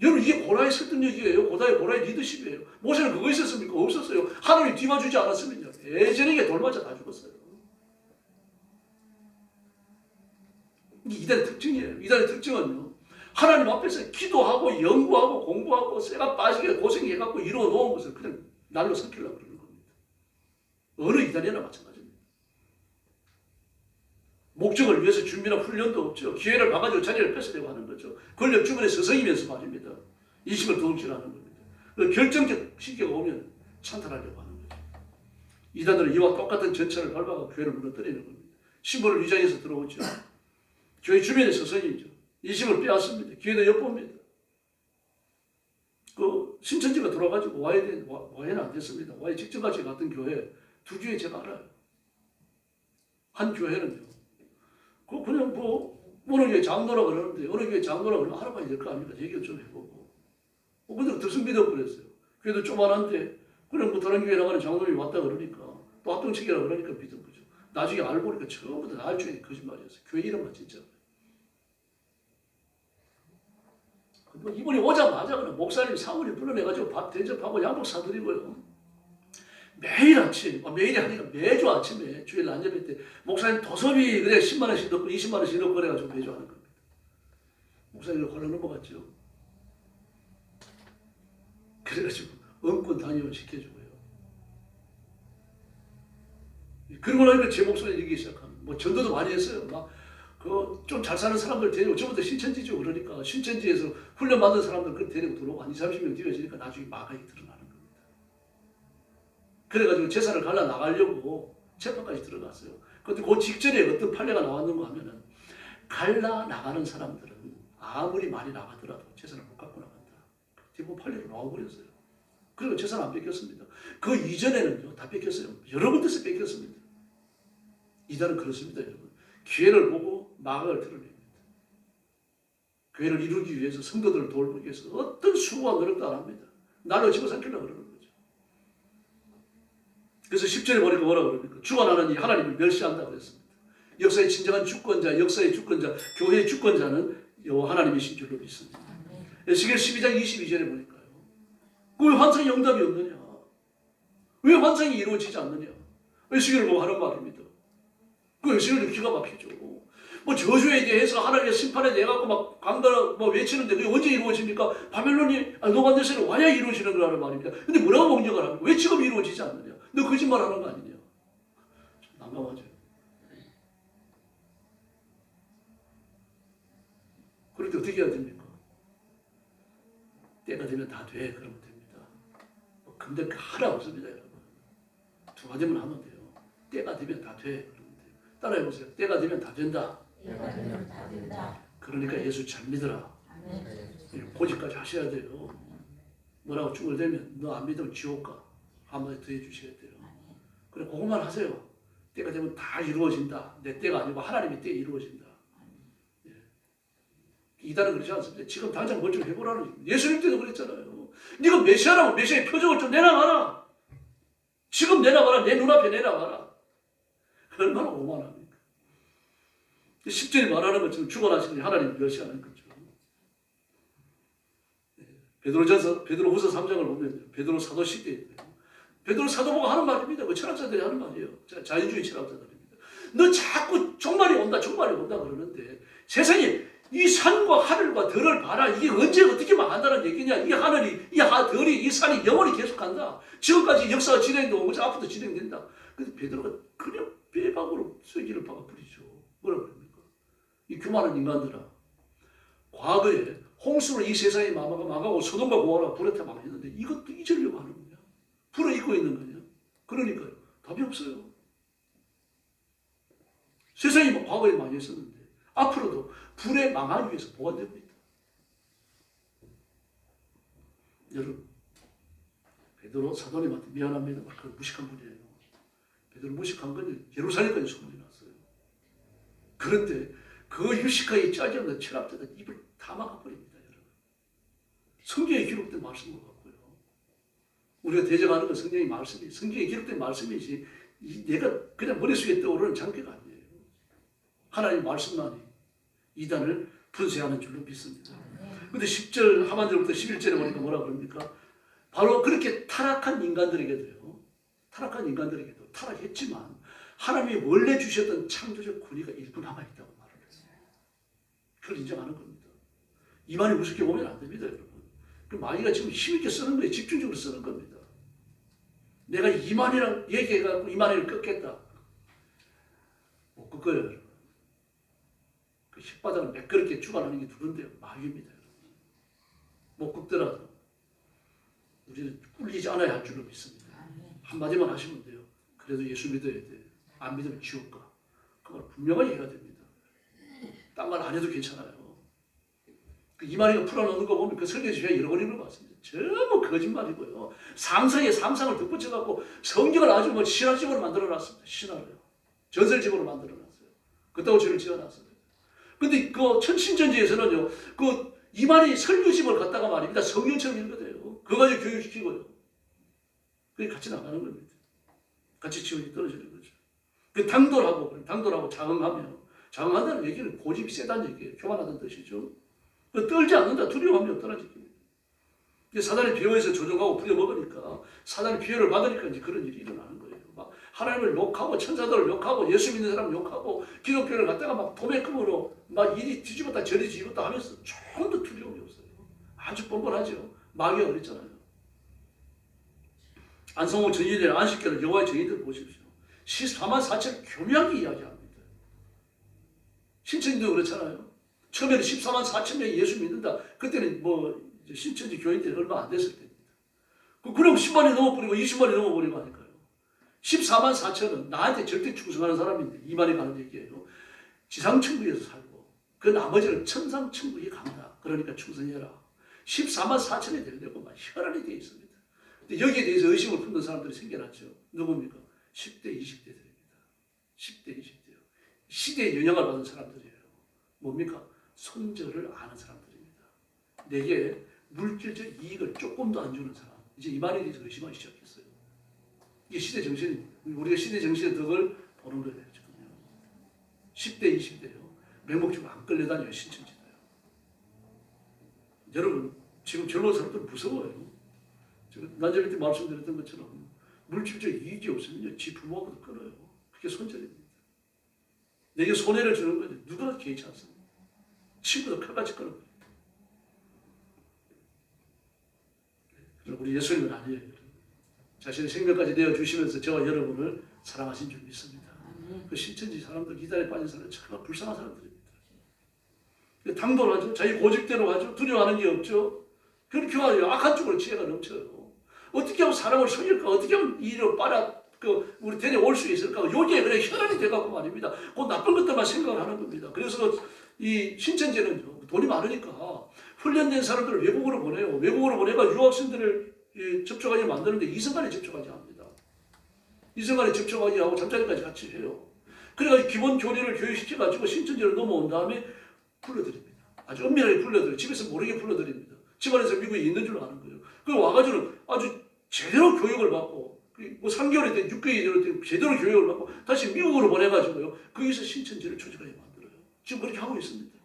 여러분 이게 고라의 설득력이에요. 고라의 리더십이에요. 모세는 그거 있었습니까? 없었어요. 하나님이 뒤봐주지 않았으면요. 예전에 돌맞아 다 죽었어요. 이게 이단의 특징이에요. 이단의 특징은요. 하나님 앞에서 기도하고 연구하고 공부하고 쇠가 빠지게 고생해갖고 이루어놓은 것을 그냥 날로 섞이려고 그러는 겁니다. 어느 이단이나 마찬가지입니다. 목적을 위해서 준비나 훈련도 없죠. 기회를 봐가지고 자리를 뺏으려고 하는 거죠. 권력 주변에 서성이면서 말입니다. 이심을 도둑질하는 겁니다. 결정적 시기가 오면 찬탈하려고 하는 거죠. 이단들은 이와 똑같은 전차를 밟아가 교회를 무너뜨리는 겁니다. 신부를 위장해서 들어오죠. 교회 주변에 서성이죠. 이심을 빼앗습니다. 기회도 엿봅니다. 신천지가 돌아가지고 와해는 안 됐습니다. 와해 직전까지 갔던 교회 두 교회 제가 알아요. 한 교회는요. 그냥 어느 교회 장로라 그러는데 어느 교회 장로라 그러면 알아봐야 될 거 아닙니까? 얘기를 좀 해보고. 근데 덜썩 믿어버렸어요. 교회도 조만한데 그럼 다른 교회 나가는 장로님이 왔다 그러니까 또 합동책이라 그러니까 믿은 거죠. 나중에 알고 보니까 처음부터 나중에 거짓말이었어요. 교회 이름만 진짜. 이분이 오자마자 그냥 목사님 사모님 불러내가지고 밥 대접하고 양복 사드리고요. 매일 아침, 매일이 아니라 매주 아침에 주일 안예배 때 목사님 도섭이 그냥 10만 원씩 넣고 20만 원씩 넣고 그래가지고 매주 하는 겁니다. 목사님이 홀로 넘어갔죠. 그래가지고 은권 단위원 시켜주고요. 그러고 나니까 제 목소리 얘기 시작합니다. 전도도 많이 했어요. 좀 잘 사는 사람들 데리고, 저부터 신천지죠. 그러니까 신천지에서 훈련받은 사람들 그 데리고 들어오고 한 20, 30명 뛰어지니까 나중에 마각이 드러나는 겁니다. 그래가지고 제사를 갈라 나가려고 재판까지 들어갔어요. 그런데 그 직전에 어떤 판례가 나왔는가 하면은 갈라 나가는 사람들은 아무리 많이 나가더라도 재산을 못 갖고 나간다. 대부분 판례로 나와버렸어요. 그리고 재산 안 뺏겼습니다. 그 이전에는요, 다 뺏겼어요. 여러 군데서 뺏겼습니다. 이단은 그렇습니다, 여러분. 기회를 보고 마각을 드러냅니다. 교회를 이루기 위해서 성도들을 돌보기 위해서 어떤 수고와 노력도 안 합니다. 날로 집어삼키려고 그러는 거죠. 그래서 10절에 보니까 뭐라고 그럽니까? 주관하는 이 하나님을 멸시한다고 그랬습니다. 역사의 진정한 주권자, 역사의 주권자, 교회의 주권자는 여호와 하나님이신 줄로 믿습니다. 에스겔 12장 22절에 보니까요. 왜 환상이 응답이 없느냐? 왜 환상이 이루어지지 않느냐? 에스겔을 보고 하는 말입니다. 그 에스겔도 기가 막히죠. 저주에 대해서 하나님의 심판에 대해 갖고 막 강단을 외치는데 그게 언제 이루어집니까? 바벨론이 노반데스는 와야 이루어지는 거라는 말입니다. 근데 뭐라고 공격을 합니까? 왜 지금 이루어지지 않느냐? 너 거짓말 하는 거 아니냐? 난감하죠. 그런데 어떻게 해야 됩니까? 때가 되면 다 돼. 그러면 됩니다. 근데 하나 없습니다, 여러분. 두 가지만 하면 돼요. 때가 되면 다 돼. 따라해보세요. 때가 되면 다 된다. 내가 되면 다 된다. 그러니까 예수 잘 믿어라. 아멘. 고집까지 하셔야 돼요. 뭐라고 중얼대면 너 안 믿으면 지옥 가. 한마디 더 해주셔야 돼요. 그래 그것만 하세요. 때가 되면 다 이루어진다. 내 때가 아니고 하나님의 때에 이루어진다. 예. 이단은 그렇지 않습니다. 지금 당장 뭘 좀 해보라는 얘기입니다. 예수님 때도 그랬잖아요. 네가 메시아라고 메시아의 표적을 좀 내놔봐라. 지금 내놔봐라. 내 눈앞에 내놔봐라. 얼마나 오만합니까? 10절이 말하는 것처럼 죽어나시니 하나님 멸시하는 거죠. 베드로후서 3장을 보면 베드로 사도 시대에 베드로 사도보가 하는 말입니다. 그 철학자들이 하는 말이에요. 자유주의 철학자들입니다. 너 자꾸 종말이 온다 그러는데 세상에 이 산과 하늘과 들을 봐라. 이게 언제 어떻게 망한다는 얘기냐. 이 하늘이, 이 들이, 이 산이 영원히 계속한다. 지금까지 역사가 진행되고 어제 앞으로도 진행된다. 근데 베드로가 그냥 빼박으로 쐐기를 박아 뿌리죠. 뭐라고 그럽니까? 이 교만한 인간들아. 과거에 홍수로 이 세상이 망하고 소돔과 고모라가 불에 타 망했는데 이것도 잊으려고 하는 거냐? 불을 잊고 있는 거냐? 그러니까요. 답이 없어요. 세상이 과거에 망했었는데 앞으로도 불에 망하기 위해서 보완됩니다. 여러분, 베드로 사도님한테 미안합니다. 그 무식한 분이에요. 베드로 무식한 건 예루살렘까지 소문이 났어요. 그런데 그 유식하게 짜지 않는 철학자가 입을 다 막아버립니다. 여러분. 성경에 기록된 말씀을 갖고요. 우리가 대적하는 건 성경의 말씀이, 성경에 기록된 말씀이지 내가 그냥 머릿속에 떠오르는 장기가 아니에요. 하나님 말씀만이 이단을 분쇄하는 줄로 믿습니다. 그런데 10절 하반절부터 11절에 보니까 뭐라 그럽니까? 바로 그렇게 타락한 인간들에게도요. 타락했지만 하나님이 원래 주셨던 창조적 권위가 일부 남아있다고 말을 했어요. 그걸 인정하는 겁니다. 이만희 우습게 보면 안 됩니다, 여러분. 그 마귀가 지금 힘있게 쓰는 거예요. 집중적으로 쓰는 겁니다. 내가 이만희랑 얘기해갖고 이만희를 꺾겠다. 못 꺾어요, 여러분. 그 혓바닥을 매끄럽게 주관하는 게 누군데요? 마귀입니다. 못 꺾더라도 우리는 꿀리지 않아야 할 줄로 믿습니다. 한마디만 하시면 돼요. 그래도 예수 믿어야 돼. 안 믿으면 지옥 가. 그 말 분명하게 해야 됩니다. 딴 말 안 해도 괜찮아요. 그 이만희가 풀어놓는 거 보면 그 설교지가 잃어버리는 것 같습니다. 전부 거짓말이고요. 상상에 상상을 덧붙여갖고 성경을 아주 뭐 신화집으로 만들어놨습니다. 신화로요. 전설집으로 만들어놨어요. 그따구 죄를 지어놨어요. 근데 그 천신전지에서는요, 그 이만희 설교집을 갖다가 말입니다. 성경처럼 읽거든요. 그거 가지고 교육시키고요. 그게 같이 나가는 겁니다. 같이 지원이 떨어지는 거죠. 그 당돌하고 장응한다는 얘기는 고집이 세다는 얘기예요. 교만하다는 뜻이죠. 떨지 않는다, 두려움이 없다는 얘기입니다. 사단의 비호에서 조종하고 부려먹으니까 사단의 비호를 받으니까 이제 그런 일이 일어나는 거예요. 막 하나님을 욕하고 천사들을 욕하고 예수 믿는 사람 욕하고 기독교를 갖다가 막 도매금으로 막 이리 뒤집었다 저리 뒤집었다 하면서 전부 두려움이 없어요. 아주 뻔뻔하죠. 마귀가 그랬잖아요. 안성호 전인의 안식교는 여호와의 증인들 보십시오. 14만 4천 교묘하게 이야기합니다. 신천지도 그렇잖아요. 처음에는 14만 4천 명이 예수 믿는다. 그때는 뭐 신천지 교인들이 얼마 안 됐을 때입니다. 그럼 10만이 넘어버리고 20만이 넘어버리고 하니까요. 14만 4천은 나한테 절대 충성하는 사람인데 이만이 가는 얘기예요. 지상천국에서 살고 그 나머지는 천상천국에 간다. 그러니까 충성해라. 14만 4천이 되려고 막 혈안이 되어 있습니다. 근데 여기에 대해서 의심을 품는 사람들이 생겨났죠. 누굽니까? 10대, 20대들입니다. 10대, 20대요. 시대에 영향을 받은 사람들이에요. 뭡니까? 손절을 아는 사람들입니다. 내게 물질적 이익을 조금도 안 주는 사람. 이제 이만에 대해서 의심하기 시작했어요. 이게 시대 정신입니다. 우리가 시대 정신의 덕을 보는 거예요. 지금요. 10대, 20대요. 맹목적으로 안 끌려다녀요. 신천지도요. 여러분, 지금 젊은 사람들 무서워요. 난저일 때 말씀드렸던 것처럼 물질적 이익이 없으면 지 부모하고도 끊어요. 그게 손절입니다. 내게 손해를 주는 건데 누구나 개의치 않습니다. 친구도 칼같이 끊어요. 우리 예수님은 아니에요. 자신의 생명까지 내어주시면서 저와 여러분을 사랑하신 줄 믿습니다. 그 신천지 사람들, 이단에 빠진 사람들 정말 불쌍한 사람들입니다. 당돌하죠. 자기 고집대로 가죠. 두려워하는 게 없죠. 그렇게 하요. 악한 쪽으로 지혜가 넘쳐요. 어떻게 하면 사람을 속일까? 어떻게 하면 이를 우리 대에 올 수 있을까? 여기에 그냥 혈안이 돼갖고 말입니다. 그 나쁜 것들만 생각을 하는 겁니다. 그래서 이 신천지는 돈이 많으니까 훈련된 사람들을 외국으로 보내요. 외국으로 보내가 유학생들을 접촉하게 만드는데 이성간에 접촉하지 합니다. 이성간에 접촉하게 하고 잠자리까지 같이 해요. 그래가지고 기본 교리를 교육시켜가지고 신천지로 넘어온 다음에 불러드립니다. 아주 은밀하게 불러드려요. 집에서 모르게 불러드립니다. 집안에서 미국에 있는 줄 아는 거예요. 그리고 와가지고는 아주 제대로 교육을 받고 뭐 3개월이 된 6개월이 된 제대로 교육을 받고 다시 미국으로 보내가지고요. 거기서 신천지를 조직하게 만들어요. 지금 그렇게 하고 있습니다.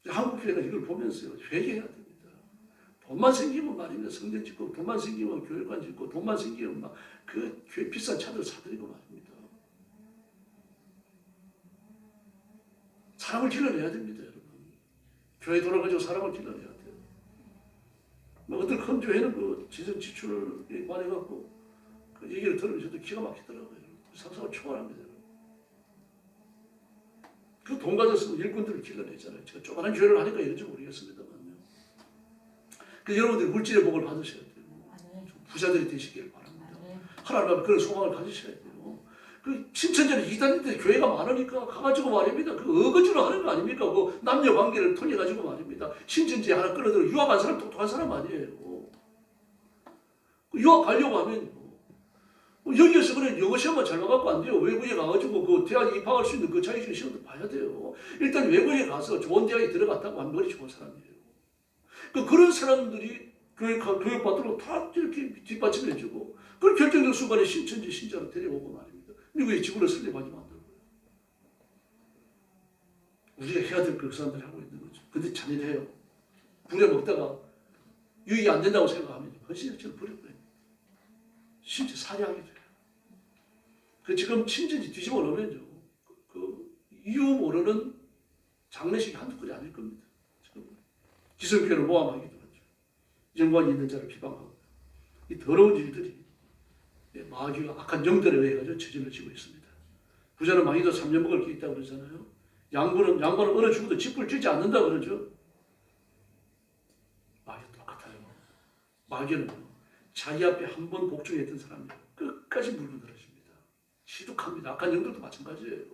한국교회가 이걸 보면서요. 회개해야 됩니다. 돈만 생기면 말입니다. 성전 짓고 돈만 생기면 교육관 짓고 돈만 생기면 막 그 교회 비싼 차들 사드리고 말입니다. 사람을 길러내야 됩니다, 여러분. 교회 돌아가지고 사람을 길러내야 돼요. 뭐 어떤 큰 교회는 그 지정 지출에 관해갖고 그 얘기를 들으면 저도 기가 막히더라고요. 상상을 초월합니다. 그 돈 가져서 일꾼들을 길러내잖아요. 제가 조그마한 교회를 하니까 이런지 모르겠습니다만요. 그 여러분들이 물질의 복을 받으셔야 돼요. 부자들이 되시길 바랍니다. 하나님 앞에 그런 소망을 가지셔야 돼요. 그 신천지는 이단인데 교회가 많으니까 가가지고 말입니다. 그 어거지로 하는 거 아닙니까? 그 남녀 관계를 통해 가지고 말입니다. 신천지에 하나 끌어들여 유학 간 사람 똑똑한 사람 아니에요. 유학 가려고 하면 여기에서 그냥 영어 시험만 잘 봐갖고 안 돼요. 외국에 가가지고 그 대학에 입학할 수 있는 그 자격증 시험도 봐야 돼요. 일단 외국에 가서 좋은 대학에 들어갔다고 하면 머리 좋은 사람이에요. 그런 사람들이 교육받도록 다 이렇게 뒷받침을 해주고 그 결정적 순간에 신천지 신자로 데려오고 말입니다. 미국에 지구를 설립하게 만들고요. 우리가 해야 될 그 사람들이 하고 있는 거죠. 근데 잔인해요. 부려먹다가 유익이 안 된다고 생각하면 헌신처럼 버려버려요. 신체 사냥하게 돼요. 그 지금 신천지 뒤집어 놓으면요. 그 이유 모르는 장례식이 한두 건이 아닐 겁니다. 지금 기성교회를 모함하기도 하죠. 영광이 있는 자를 비방하고 이 더러운 일들이 마귀가 악한 영들에 의해 가지고 저질러지고 있습니다. 부자는 마귀도 3년 먹을 게 있다고 그러잖아요. 양반은 어느 죽어도 집을 지지 않는다 그러죠. 마귀도 똑같아요. 마귀는 자기 앞에 한 번 복종했던 사람이 끝까지 물고 늘어집니다. 시독합니다. 악한 영들도 마찬가지예요.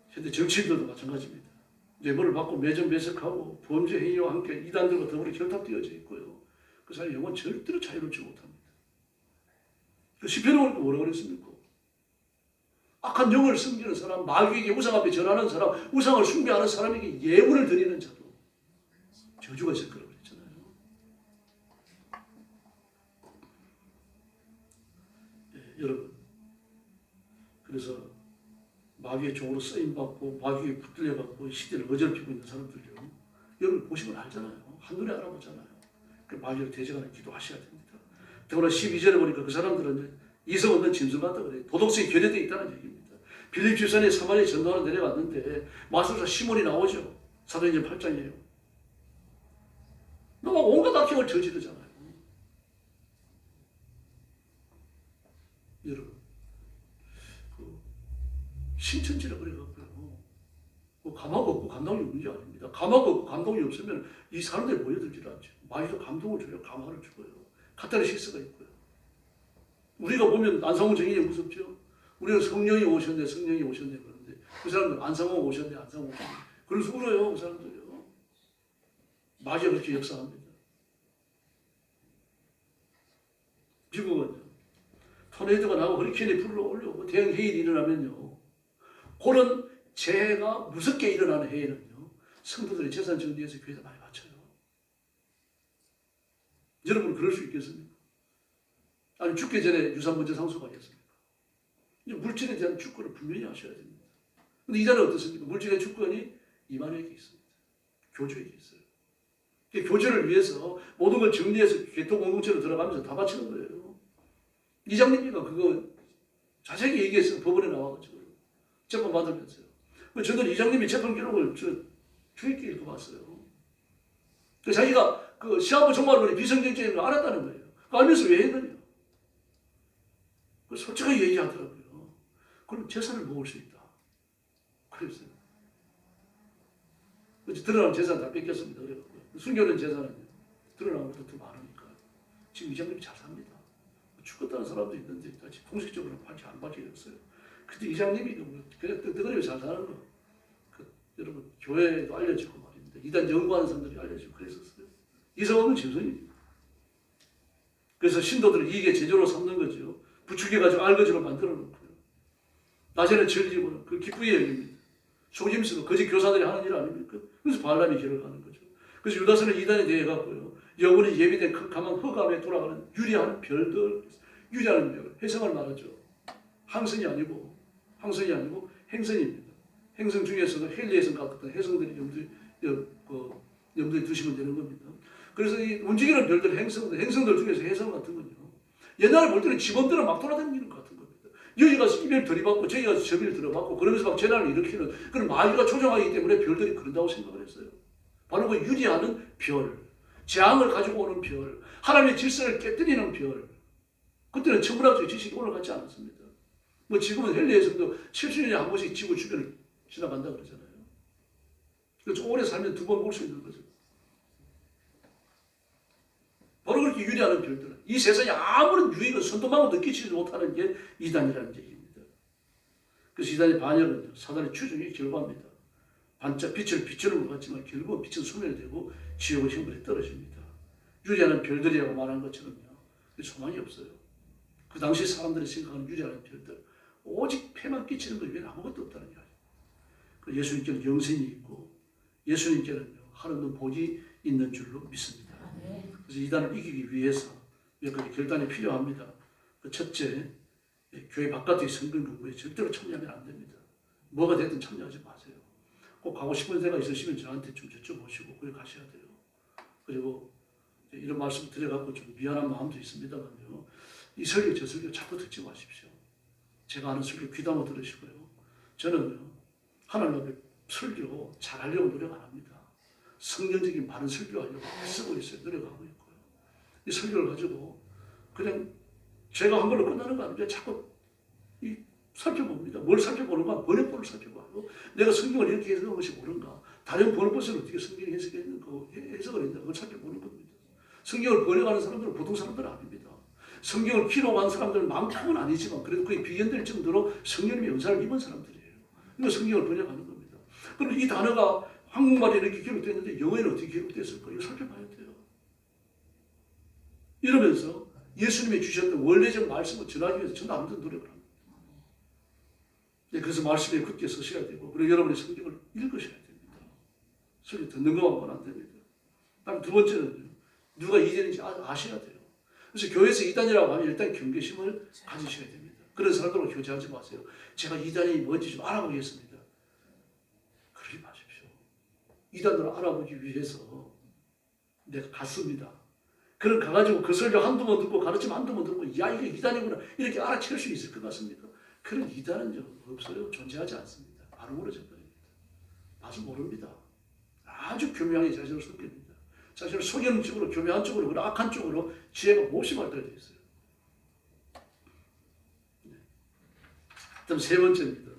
현대 정치인들도 마찬가지입니다. 뇌물을 받고 매정매석하고 범죄 행위와 함께 이단들과 더불어 결탁되어져 있고요. 그 사람의 영혼 절대로 자유롭지 못합니다. 그 시편은 뭐라고 그랬습니까? 악한 영을 숨기는 사람, 마귀에게 우상 앞에 절하는 사람, 우상을 숭배하는 사람에게 예물을 드리는 자도 저주가 있을 거라고 그랬잖아요. 네, 여러분. 그래서 마귀의 종으로 쓰임받고 마귀에 붙들려갖고 시대를 어지럽히고 있는 사람들요. 여러분 보시면 알잖아요. 한눈에 알아보잖아요. 그 마귀를 대적하는 기도하셔야 됩니다. 더구나 12절에 보니까 그 사람들은 이성 없는 짐승 같다 그래요. 도덕성이 결여되어 있다는 얘기입니다. 빌립주산에 사마리아 전도하러 내려갔는데 마술사 시몬이 나오죠. 사도행전 8장이에요. 너무 온갖 악행을 저지르잖아요. 여러분 신천지라 그래갖고요. 감화가 없고 감동이 없는 게 아닙니다. 감화가 없고 감동이 없으면 이 사람들이 모여들질 않죠. 마귀도 감동을 줘요. 감화를 주고요. 카타르시스가 있고요. 우리가 보면 안상홍 정인이 무섭죠. 우리가 성령이 오셨네 그러는데 그 사람들 안상홍 오셨네. 그래서 울어요. 그 사람들이요. 마귀가 그렇게 역사합니다. 미국은요. 토네이도가 나고 허리케인이 불러올려고 대형 해일이 일어나면요. 그런 재해가 무섭게 일어나는 해에는요. 성도들의 재산 정리해서 교회에다 많이 바쳐요. 여러분은 그럴 수 있겠습니까? 아니 죽기 전에 유산문제 상속을 하겠습니까? 물질에 대한 주권을 분명히 하셔야 됩니다. 그런데 이단은 어떻습니까? 물질의 주권이 이만에게 있습니다. 교주에게 있어요. 교주를 위해서 모든 걸 정리해서 개통공동체로 들어가면서 다 바치는 거예요. 이장님이가 그거 자세히 얘기해서 법원에 나와가지고 재판 받으면서요. 저는 이장님이 재판 기록을 주입기 읽어봤어요. 자기가 그 시한부 종말론이 비성경적인 걸 알았다는 거예요. 알면서 왜 했느냐. 솔직하게 얘기하더라고요. 그럼 재산을 모을 수 있다. 그랬어요. 드러나는 재산 다 뺏겼습니다. 그래가지고. 숨겨놓은 재산은 드러나는 것도 더 많으니까. 지금 이장님이 잘 삽니다. 죽었다는 사람도 있는데 아직 공식적으로 안 밝혀졌어요. 근데 이장님이 그냥 뜨거리고 잘 사는 거. 여러분 교회에도 알려지고 말입니다. 이단 연구하는 사람들이 알려지고 그랬었어요. 이상하면 짐승입니다. 그래서 신도들을 이게 제조로 삼는 거죠. 부추겨가지고 알거지로 만들어 놓고요. 낮에는 즐기고는 그 기쁘게 여깁니다. 속임수로 거짓 교사들이 하는 일 아닙니까? 그래서 발람이 길을 가는 거죠. 그래서 유다서는 이단에 대해 갖고요. 영혼이 예비된 캄캄한 흑암에 돌아가는 유리한 별들, 유리하는 별, 해성을 말하죠. 항성이 아니고 행성입니다. 행성 중에서도 헬리 해성 같은 해성들이 염두에 두시면 되는 겁니다. 그래서 이 움직이는 별들, 행성들 중에서 해성 같은 건요. 옛날에 볼 때는 직원들은 막 돌아다니는 것 같은 겁니다. 여기 가서 이 별 들이받고 저기 가서 저 별 들어받고 그러면서 막 재난을 일으키는 그런 마귀가 조종하기 때문에 별들이 그런다고 생각을 했어요. 바로 그 유리하는 별, 재앙을 가지고 오는 별, 하나님의 질서를 깨뜨리는 별. 그때는 천문학적 지식이 올라가지 않았습니다. 뭐 지금은 헬리 해성도 70년에 한 번씩 지구 주변을 지나간다 그러잖아요. 그래서 오래 살면 2번 볼 수 있는 거죠. 바로 그렇게 유리하는 별들은 이 세상에 아무런 유익을 손도망도 느끼지 못하는 게 이단이라는 얘기입니다. 그래서 이단의 반역은요, 사단의 추종의 결과입니다. 반짝 빛을 비추는 것 같지만 결국은 빛은 소멸되고 지옥의 형벌에 떨어집니다. 유리하는 별들이라고 말한 것처럼요, 소망이 없어요. 그 당시 사람들이 생각하는 유리하는 별들, 오직 폐만 끼치는 것 외에는 아무것도 없다는 이야기. 예수님께는 영생이 있고 예수님께는 하나님 복이 있는 줄로 믿습니다. 그래서 이단을 이기기 위해서 몇 가지 결단이 필요합니다. 첫째, 교회 바깥의 성경 공부에 절대로 참여하면 안 됩니다. 뭐가 됐든 참여하지 마세요. 꼭 가고 싶은 데가 있으시면 저한테 좀 여쭤보시고 그래 가셔야 돼요. 그리고 이런 말씀 드려갖고 좀 미안한 마음도 있습니다만요. 이 설교 저 설교 자꾸 듣지 마십시오. 제가 하는 설교 귀담아 들으시고요. 저는 하나님 앞에 설교 잘하려고 노력 안 합니다. 성경적인 바른 설교하려고 쓰고 있어요. 노력하고 있고요. 이 설교를 가지고 그냥 제가 한 걸로 끝나는 거 아닙니다. 자꾸 살펴봅니다. 뭘 살펴보는가? 번역본을 살펴봐요. 내가 성경을 이렇게 해석한 것이 옳은가? 다른 번역본에서 어떻게 성경을 해석을 했는가? 그걸 살펴보는 겁니다. 성경을 번역하는 사람들은 보통 사람들은 아닙니다. 성경을 기록한 사람들만큼은 아니지만 그래도 거의 비견될 정도로 성령님의 은사를 입은 사람들이에요. 이거 성경을 번역하는 겁니다. 그럼 이 단어가 한국말에 이렇게 기록되었는데 영어에는 어떻게 기록됐을까? 이거 살펴봐야 돼요. 이러면서 예수님이 주셨던 원래적 말씀을 전하기 위해서 저는 아무튼 노력을 합니다. 그래서 말씀에 굳게 서셔야 되고 그리고 여러분의 성경을 읽으셔야 됩니다. 소리 듣는 것만은 안 됩니다. 다음 두 번째는요. 누가 이단인지 아셔야 돼요. 그래서 교회에서 이단이라고 하면 일단 경계심을 가지셔야 됩니다. 그런 사람들과 교제하지 마세요. 제가 이단이 뭔지 좀 알아보겠습니다. 그러지 마십시오. 이단을 알아보기 위해서 내가 갔습니다. 그럼 가가지고 그 설교 한두 번 듣고 가르침 한두 번 듣고 야 이게 이단이구나 이렇게 알아챌 수 있을 것 같습니까? 그런 이단은 없어요. 존재하지 않습니다. 바로 모르져버립니다. 봐서 모릅니다. 아주 교묘하게 자신을 속입니다. 자신을 속이는 쪽으로 교묘한 쪽으로 그런 악한 쪽으로 지혜가 몹시 발달되어 있어요. 네. 그다음 세 번째입니다.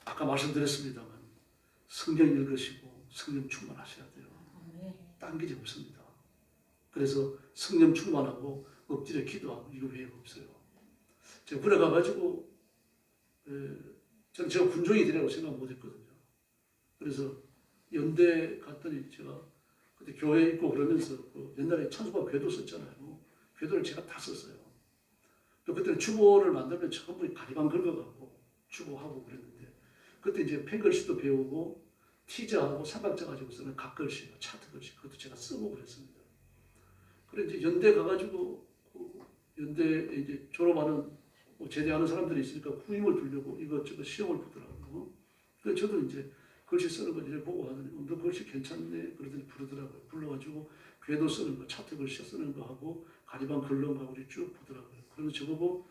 아까 말씀드렸습니다만 성경 읽으시고 성령 충만하셔야 돼요. 딴 게 없습니다. 그래서 성령 충만하고 엎드려 기도하고 이거 외에 없어요. 제가 군에 가가지고 저는 제가 군종이 되라고 생각 못했거든요. 그래서 연대 갔더니 제가 그때 교회 있고 그러면서 그 옛날에 찬송가 궤도 썼잖아요. 궤도를 제가 다 썼어요. 그때는 주보를 만들면 전부 가리방 긁어가고 주보하고 그랬는데 그때 이제 펜글씨도 배우고 티자하고 삼각자 가지고 쓰는 각글씨, 차트 글씨 그것도 제가 쓰고 그랬습니다. 그래 이제 연대 가가지고 연대 이제 졸업하는 제대하는 사람들이 있으니까 후임을 두려고 이것저것 시험을 보더라고요. 그래서 저도 이제 글씨 쓰는 거 이제 보고 하더니 너 글씨 괜찮네 그러더니 부르더라고요. 불러가지고 궤도 쓰는 거, 차트 글씨 쓰는 거 하고 가리방 글런 거 하고 쭉 보더라고요. 그래서 저보고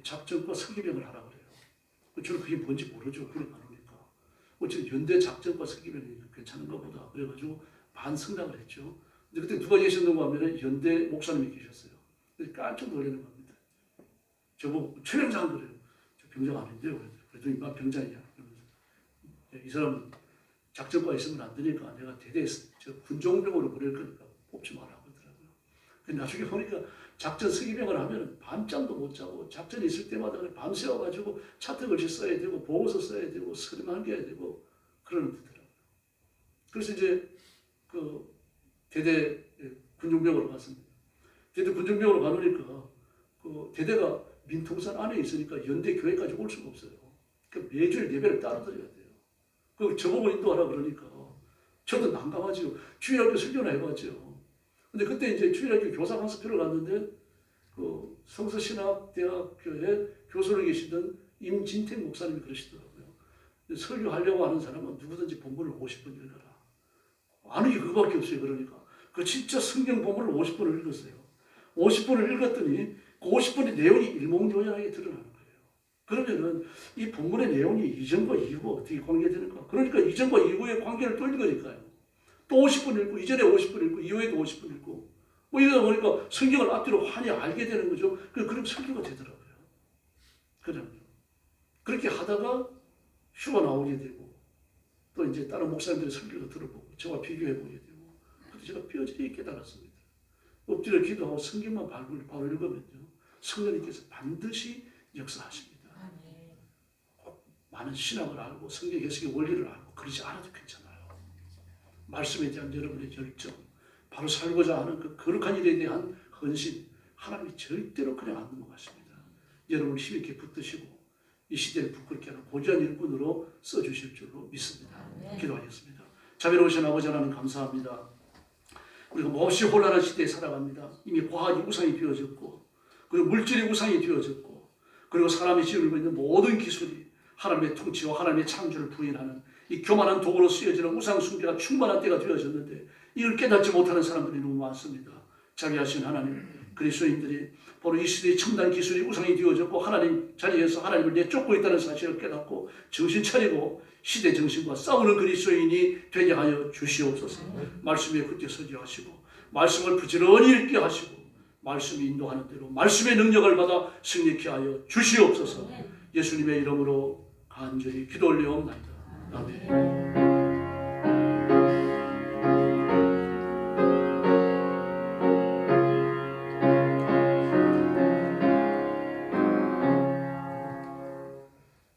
작전과 서기병을 하라 그래요. 저는 그게 뭔지 모르죠. 그래 가니까. 어쨌든 연대 작전과 서기병이 괜찮은가 보다. 그래가지고 반성장을 했죠. 근데 그때 누가 계셨는가 하면 연대 목사님이 계셨어요. 그래서 깜짝 놀라는 겁니다. 저보고 최병장 그래요. 저 병장 아닌데요. 그래도 인마 병장이야. 이 사람은 작전과 있으면 안 되니까 내가 대대 군종병으로 보낼 거니까 뽑지 마라 그러더라고요. 나중에 보니까 작전 서기병을 하면 밤잠도 못 자고 작전이 있을 때마다 밤새워가지고 차트글씨 써야 되고 보고서 써야 되고 서류 남겨야 되고 그러는 데더라고요. 그래서 이제 그 대대 군중병으로 갔습니다. 대대 군중병으로 가보니까 그 대대가 민통산 안에 있으니까 연대 교회까지 올 수가 없어요. 그 매주일 예배를 따로 드려야 돼요. 그 저보고 인도하라 그러니까 저도 난감하지요. 주일학교 설교나 해봤죠. 근데 그때 이제 주일학교 교사 강습회를 갔는데 그 성서신학대학교에 교수로 계시던 임진택 목사님이 그러시더라고요. 설교하려고 하는 사람은 누구든지 본문을 50번 읽어라. 아는 게 그거밖에 없어요. 그러니까 그 진짜 성경 본문을 50번을 읽었어요. 50번을 읽었더니 그 50번의 내용이 일목요연하게 드러나는 거예요. 그러면은 이 본문의 내용이 이전과 이후가 어떻게 관계되는가? 그러니까 이전과 이후의 관계를 또 읽으니까요. 또 50번 읽고 이전에 50번 읽고 이후에도 50번 읽고 뭐 이러다 보니까 성경을 앞뒤로 환히 알게 되는 거죠. 그럼 설교가 되더라고요. 그냥 그렇게 하다가 휴가 나오게 되고 또 이제 다른 목사님들의 설교도 들어보고 저와 비교해 보게 되고 그때 제가 뼈저리 깨달았습니다. 엎드려 기도하고 성경만 바로 읽으면요 성령님께서 반드시 역사하십니다. 많은 신학을 알고 성경 해석의 원리를 알고 그러지 않아도 괜찮아요. 말씀에 대한 여러분의 열정, 바로 살고자 하는 그 거룩한 일에 대한 헌신, 하나님이 절대로 그냥 안 넘어가십니다. 여러분 힘있게 붙드시고 이 시대를 부끄럽게 하는 고귀한 일꾼으로 써주실 줄로 믿습니다. 기도하겠습니다. 자비로우신 아버지 하나님 감사합니다. 우리가 몹시 혼란한 시대에 살아갑니다. 이미 과학이 우상이 되어졌고 그리고 물질이 우상이 되어졌고 그리고 사람이 지으고 있는 모든 기술이 하나님의 통치와 하나님의 창조를 부인하는 이 교만한 도구로 쓰여지는 우상 숭배가 충만한 때가 되어졌는데 이걸 깨닫지 못하는 사람들이 너무 많습니다. 자비하신 하나님, 그리스도인들이 바로 이 시대의 첨단 기술이 우상이 되어졌고 하나님 자리에서 하나님을 내쫓고 있다는 사실을 깨닫고 정신 차리고 시대 정신과 싸우는 그리스도인이 되게 하여 주시옵소서. 말씀에 굳게 서게 하시고 말씀을 부지런히 읽게 하시고 말씀이 인도하는 대로 말씀의 능력을 받아 승리케 하여 주시옵소서. 예수님의 이름으로 간절히 기도 올리옵나이다. 아멘.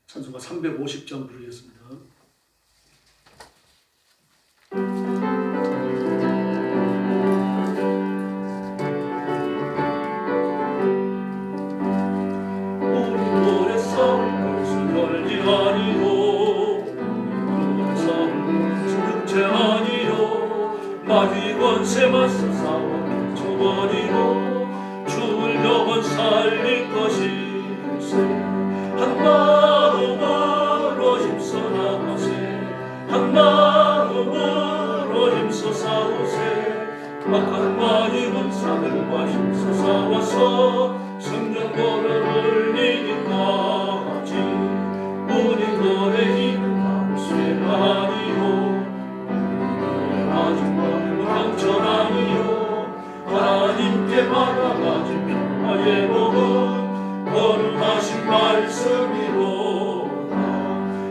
찬송가 350장 부르겠습니다. 권세 맞서 싸워 쳐버리고 죽을 영혼 살릴 것일세. 한 마음으로 힘써 나가세. 한 마음으로 힘써 싸우세. 악한 마귀 군사들과 힘써 싸워서 성전권을 올리기까지 우리들의 힘은 감쇠가 아니요 상처 아니요 하나님께 받아가진 평화의 복은 거룩하신 말씀이로다.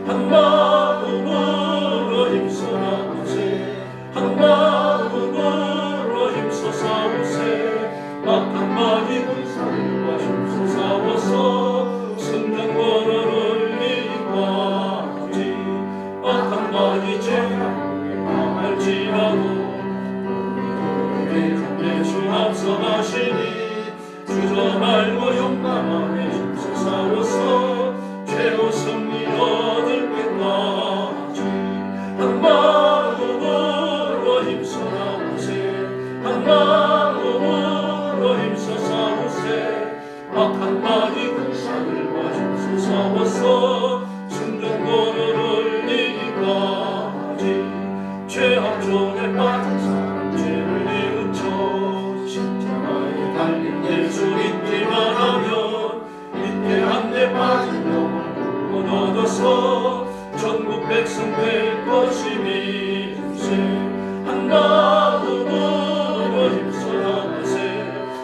한 마음으로 힘써 나가세. 한 마음으로 힘써 싸우세. 악한 마귀 군사들과 힘써 싸워서 성전권을 올리기까지 악한 마귀 죄악에 망할지라도 예수 앞서가시니 주저 말고 용감하게 힘써 싸워서 최후 승리 얻을 때까지 한 마음으로 힘써 나가세. 한 마음으로 힘써 싸우세. 악한 마귀 군사들과 힘써 싸워서 승전권을 올리기까지 죄악 존에 빠진 사람 죄를 달린 예수 믿기만 하면 위대한 데 빠진 영혼 얻어서 전국 백성 될 것이니 한 마음으로 힘써 나가세.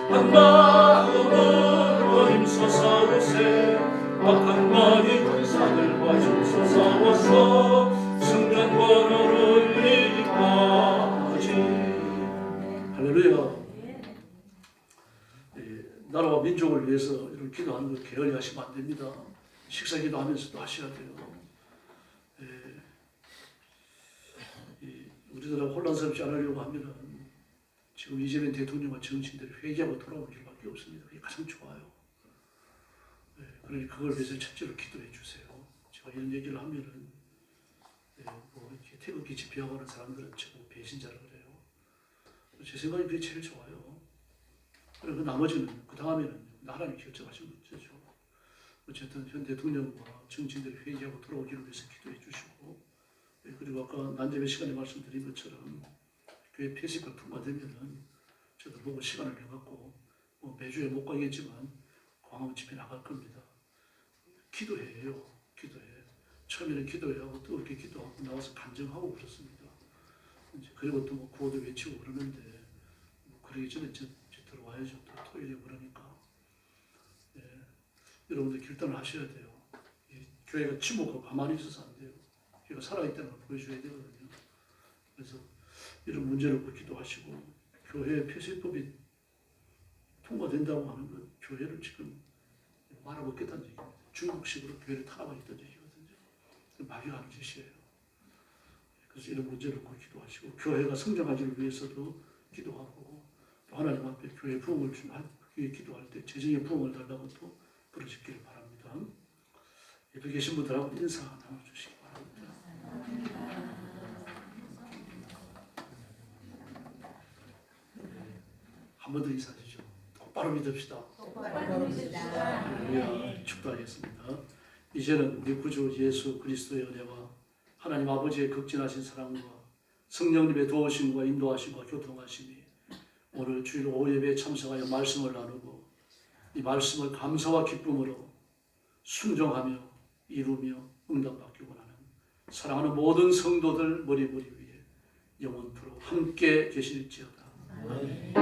한 마음으로 힘써 싸우세. 악한 마귀 군사들과 힘써 싸워서 승전권을 올리기까지. 할렐루야. 기도하는 거 게을리 하시면 안 됩니다. 식사 기도하면서도 하셔야 돼요. 우리나라 혼란스럽지 않으려고 하면은 지금 이재명 대통령과 정치인들이 회개하고 돌아오는 길밖에 없습니다. 그게 가장 좋아요. 그러니 그걸 위해서 첫째로 기도해 주세요. 제가 이런 얘기를 하면은 뭐 이렇게 태극기 집회하고 하는 사람들은 전부 배신자라 그래요. 제 생각이 그게 제일 좋아요. 그리고 나머지는 그 다음에는 하나님이 결정하신 문제죠. 어쨌든 현 대통령과 정치인들이 회개하고 돌아오기를 위해서 기도해 주시고, 그리고 아까 난제배 시간에 말씀드린 것처럼 교회 폐쇄가 통과되면은 저도 보고 시간을 내갖고 뭐 매주에 못 가겠지만 광화문 집회 나갈 겁니다. 기도해요. 기도해. 처음에는 기도하고 뜨겁게 기도하고 나와서 간증하고 그렇습니다. 이제 그리고 또 뭐 구호도 외치고 그러는데 뭐 그러기 전에 이제 들어와야죠. 또 토요일에 그러니까. 여러분들 결단을 하셔야 돼요. 교회가 침묵하고 가만히 있어서 안 돼요. 교회가 살아있다는 걸 보여줘야 되거든요. 그래서 이런 문제를 기도하시고, 교회 폐쇄법이 통과된다고 하는 건 교회를 지금 말아먹겠다는 얘기입니다. 중국식으로 교회를 타락하겠다는 얘기거든요. 말이 안 짓이에요. 그래서 이런 문제를 놓고 기도하시고, 교회가 성장하기를 위해서도 기도하고, 또 하나님 앞에 교회 부흥을 기도할 때 재정의 부흥을 달라고 또 부르시기를 바랍니다. 옆에 계신 분들하고 인사 나눠주시기 바랍니다. 한 번 더 인사하시죠. 똑바로 믿읍시다. 할렐루야. 축도하겠습니다. 이제는 우리 구주 예수 그리스도의 은혜와 하나님 아버지의 극진하신 사랑과 성령님의 도우심과 인도하심과 교통하심이 오늘 주일 오후 예배에 참석하여 말씀을 나누고 이 말씀을 감사와 기쁨으로 순종하며 이루며 응답받기 원하는 사랑하는 모든 성도들 머리 위에 영원토록 함께 계실지어다.